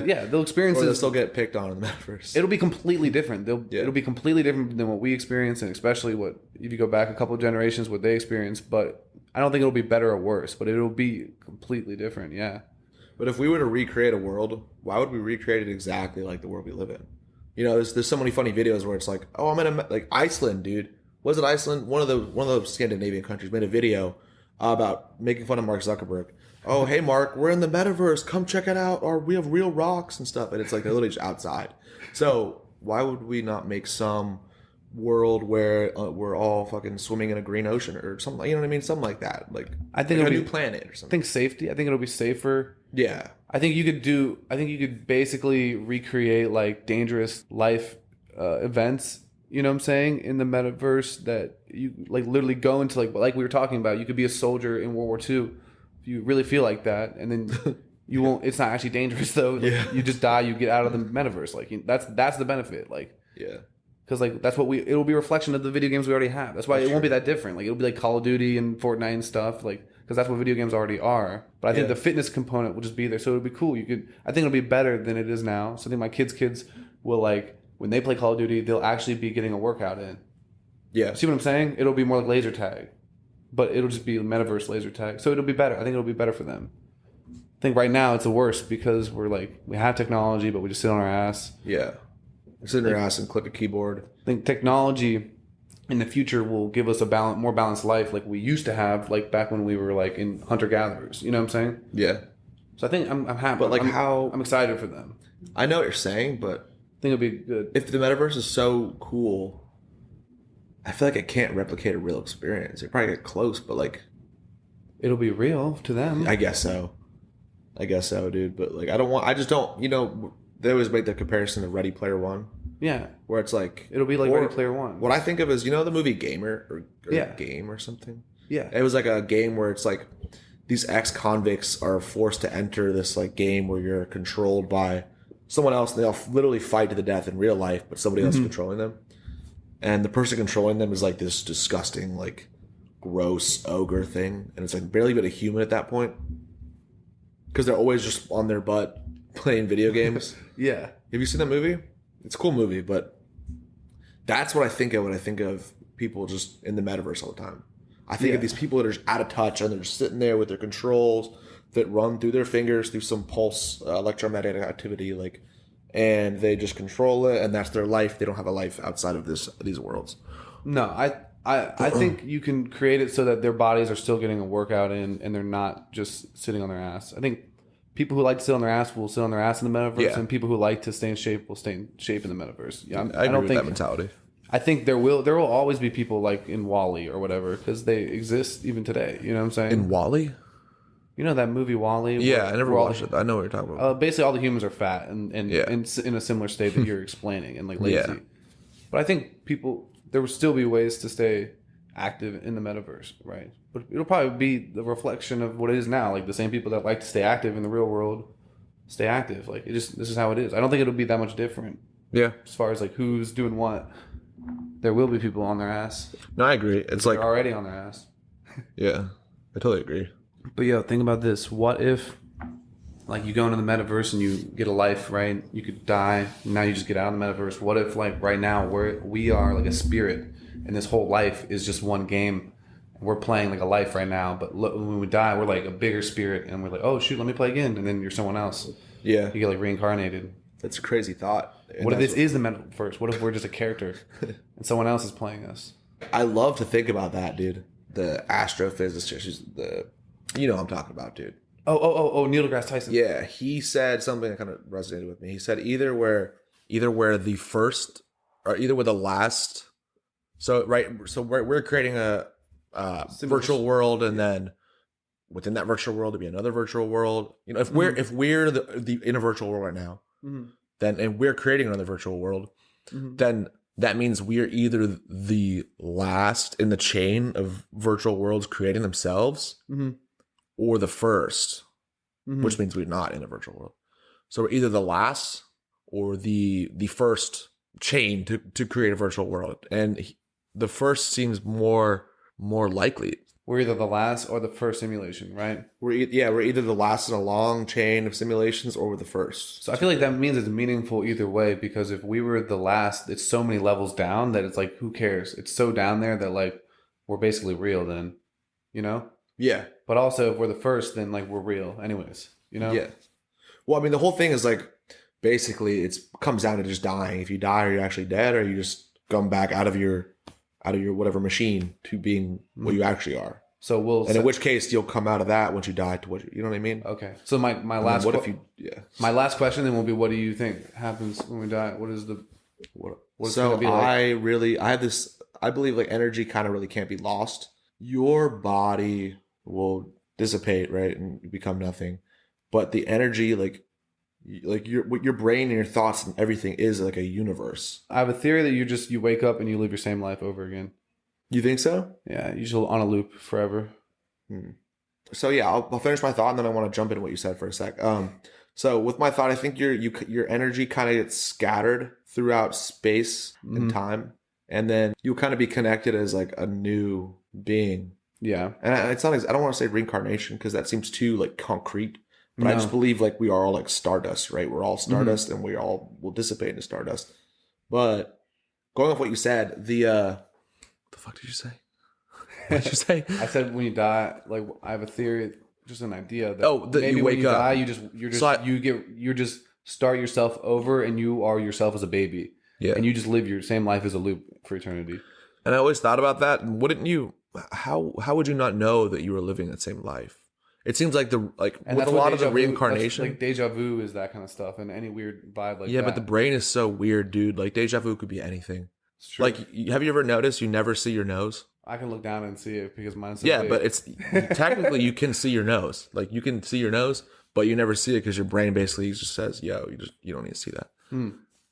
experience Or they'll it. still get picked on in the metaverse. It'll be completely different. It'll be completely different than what we experience, and especially what if you go back a couple of generations, what they experienced. But I don't think it'll be better or worse, but it'll be completely different. Yeah. But if we were to recreate a world, why would we recreate it exactly like the world we live in? You know, there's so many funny videos where it's like, oh, I'm in like Iceland, dude. Was it Iceland? One of the Scandinavian countries made a video about making fun of Mark Zuckerberg. Oh, hey Mark, we're in the metaverse. Come check it out. Or we have real rocks and stuff. And it's like they're literally just outside. So why would we not make some world where we're all fucking swimming in a green ocean or something? You know what I mean? Something like that. Like I think like a new planet or I something. think safety. I think it'll be safer. Yeah. I think you could basically recreate like dangerous life events. You know what I'm saying? In the metaverse, that you like literally go into like we were talking about. You could be a soldier in World War II if you really feel like that, and then you won't. It's not actually dangerous though. Like, Yeah. You just die. You get out of the metaverse. Like that's the benefit. Like Yeah. because like that's what it'll be a reflection of the video games we already have. That's why it won't be that different. Like it'll be like Call of Duty and Fortnite and stuff. Like because that's what video games already are. But I think the fitness component will just be there, so it'll be cool. I think it'll be better than it is now. So I think my kids will like. When they play Call of Duty, they'll actually be getting a workout in. Yeah. See what I'm saying? It'll be more like laser tag, but it'll just be metaverse laser tag. So it'll be better. I think it'll be better for them. I think right now it's the worst because we have technology, but we just sit on our ass. Yeah. Sit on your ass and click a keyboard. I think technology in the future will give us a more balanced life like we used to have, like back when we were like in hunter-gatherers. You know what I'm saying? Yeah. So I think I'm happy. But like I'm excited for them. I know what you're saying, but I think it'll be good. if the metaverse is so cool, I feel like it can't replicate a real experience. It probably get close, but like It'll be real to them. I guess so, dude. But like I just don't. You know, they always make the comparison to Ready Player One, Yeah. where it's like It'll be like Ready Player One. What I think of is, you know, the movie Gamer or Yeah. Game or something. Yeah. It was like a game where it's like these ex-convicts are forced to enter this like game where you're controlled by someone else. And they all literally fight to the death in real life, but somebody else is controlling them. And the person controlling them is like this disgusting, like gross ogre thing. And it's like barely even a human at that point. Because they're always just on their butt playing video games. Yeah. Have you seen that movie? It's a cool movie, but that's what I think of when I think of people just in the metaverse all the time. I think of these people that are just out of touch and they're just sitting there with their controls that run through their fingers through some pulse electromagnetic activity, like, and they just control it, and that's their life. They don't have a life outside of these worlds. No, I think you can create it so that their bodies are still getting a workout in, and they're not just sitting on their ass. I think people who like to sit on their ass will sit on their ass in the metaverse, and people who like to stay in shape will stay in shape in the metaverse. Yeah, I agree with that mentality. I think there will always be people like in WALL-E or whatever because they exist even today. You know what I'm saying? In WALL-E? You know that movie WALL-E? Yeah, I never watched it. I know what you're talking about. Basically, all the humans are fat and in a similar state that you're explaining and like lazy. Yeah. But I think there will still be ways to stay active in the metaverse, right? But it'll probably be the reflection of what it is now. Like the same people that like to stay active in the real world stay active. Like this is how it is. I don't think it'll be that much different. Yeah. As far as like who's doing what. There will be people on their ass. No, I agree. It's like they're already on their ass. Yeah, I totally agree. But yo, think about this. What if, like, you go into the metaverse and you get a life, right? You could die. And now you just get out of the metaverse. What if, like, right now we are like a spirit, and this whole life is just one game. We're playing like a life right now, but when we die, we're like a bigger spirit, and we're like, oh shoot, let me play again, and then you're someone else. Yeah, you get like reincarnated. That's a crazy thought. And what if this is the metaverse? What if we're just a character and someone else is playing us? I love to think about that, dude. The astrophysicist, she's you know what I'm talking about, dude. Oh, Neil deGrasse Tyson. Yeah, he said something that kind of resonated with me. He said either where the first or either where the last. So we're creating a virtual world, and then within that virtual world there'd be another virtual world. You know, if we're the in a virtual world right now, then and we're creating another virtual world, then that means we're either the last in the chain of virtual worlds creating themselves, or the first, which means we're not in a virtual world. So we're either the last or the first chain to create a virtual world. And the first seems more likely. We're either the last or the first simulation, right? We're either the last in a long chain of simulations or we're the first. So I feel like that means it's meaningful either way, because if we were the last, it's so many levels down that it's like, who cares? It's so down there that like we're basically real then, you know? Yeah. But also if we're the first, then like we're real anyways, you know? Yeah. Well, I mean, the whole thing is like, basically it comes down to just dying. If you die, are you actually dead, or you just come back out of your whatever machine to being what you actually are. So in which case you'll come out of that once you die to what you know what I mean? Okay. So my last my last question then will be, what do you think happens when we die? What is the what's so gonna be like? I believe like energy kind of really can't be lost. Your body will dissipate, right, and become nothing. But the energy, like your brain and your thoughts and everything is like a universe. I have a theory that you wake up and you live your same life over again. You think so? Yeah, you just on a loop forever. So yeah, I'll finish my thought and then I want to jump into what you said for a sec. So with my thought, I think your energy kind of gets scattered throughout space and time, and then you'll kind of be connected as like a new being. Yeah, and it's not. I don't want to say reincarnation because that seems too like concrete. But I just believe like we are all like stardust, right? We're all stardust, and we all will dissipate into stardust. But going off what you said, the fuck did you say? What did you say? I said when you die, like I have a theory, just an idea that that maybe you wake when you up. die, you just start yourself over, and you are yourself as a baby. Yeah, and you just live your same life as a loop for eternity. And I always thought about that. And wouldn't you? How would you not know that you were living that same life? It seems like with a lot of the reincarnation, like deja vu is that kind of stuff, and any weird vibe like that. Yeah, but the brain is so weird, dude. Like deja vu could be anything. It's true. Like, have you ever noticed you never see your nose? I can look down and see it because mine's so big. But it's technically you can see your nose. Like you can see your nose, but you never see it because your brain basically just says, "Yo, you don't need to see that."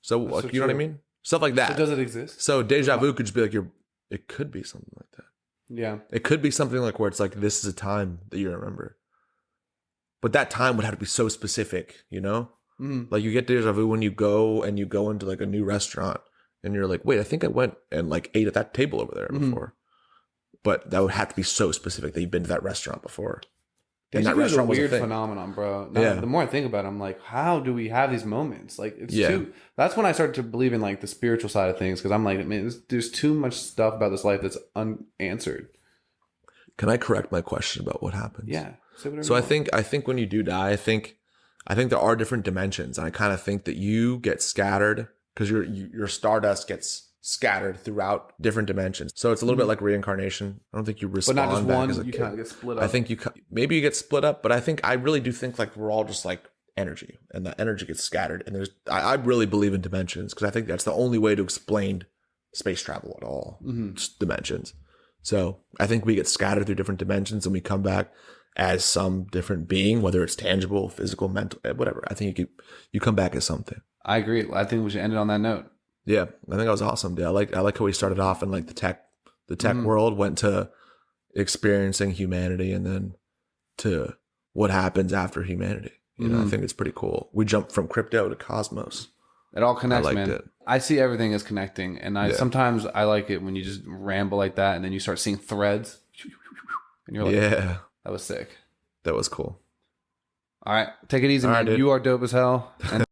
So like, you know what I mean? Stuff like that. So does it exist? So deja vu could just be like it could be something like that. Yeah. It could be something like where it's like this is a time that you remember. But that time would have to be so specific, you know? Like you get deja vu when you go into like a new restaurant and you're like, wait, I think I went and like ate at that table over there before. But that would have to be so specific that you've been to that restaurant before. And that restaurant was a weird phenomenon, bro. Now, the more I think about it, I'm like, how do we have these moments? Like, that's when I started to believe in like the spiritual side of things, because I'm like, man, there's too much stuff about this life that's unanswered. Can I correct my question about what happens? Yeah. So I think when you do die, I think there are different dimensions, and I kind of think that you get scattered because your stardust gets scattered throughout different dimensions. So it's a little bit like reincarnation. I don't think you respawn, but not just back one. as a you kid. kind of get split up. I think maybe you get split up, but I really do think like we're all just like energy, and the energy gets scattered. And I really believe in dimensions because I think that's the only way to explain space travel at all. Just dimensions. So I think we get scattered through different dimensions, and we come back as some different being, whether it's tangible, physical, mental, whatever. I think you come back as something. I agree. I think we should end it on that note. Yeah, I think that was awesome. Yeah, I like how we started off in like the tech world, went to experiencing humanity, and then to what happens after humanity. You know, I think it's pretty cool. We jumped from crypto to cosmos. It all connects, man. It. I see everything as connecting, and sometimes I like it when you just ramble like that, and then you start seeing threads, and you're like, yeah. That was sick. That was cool. All right. Take it easy, man. Dude. You are dope as hell. And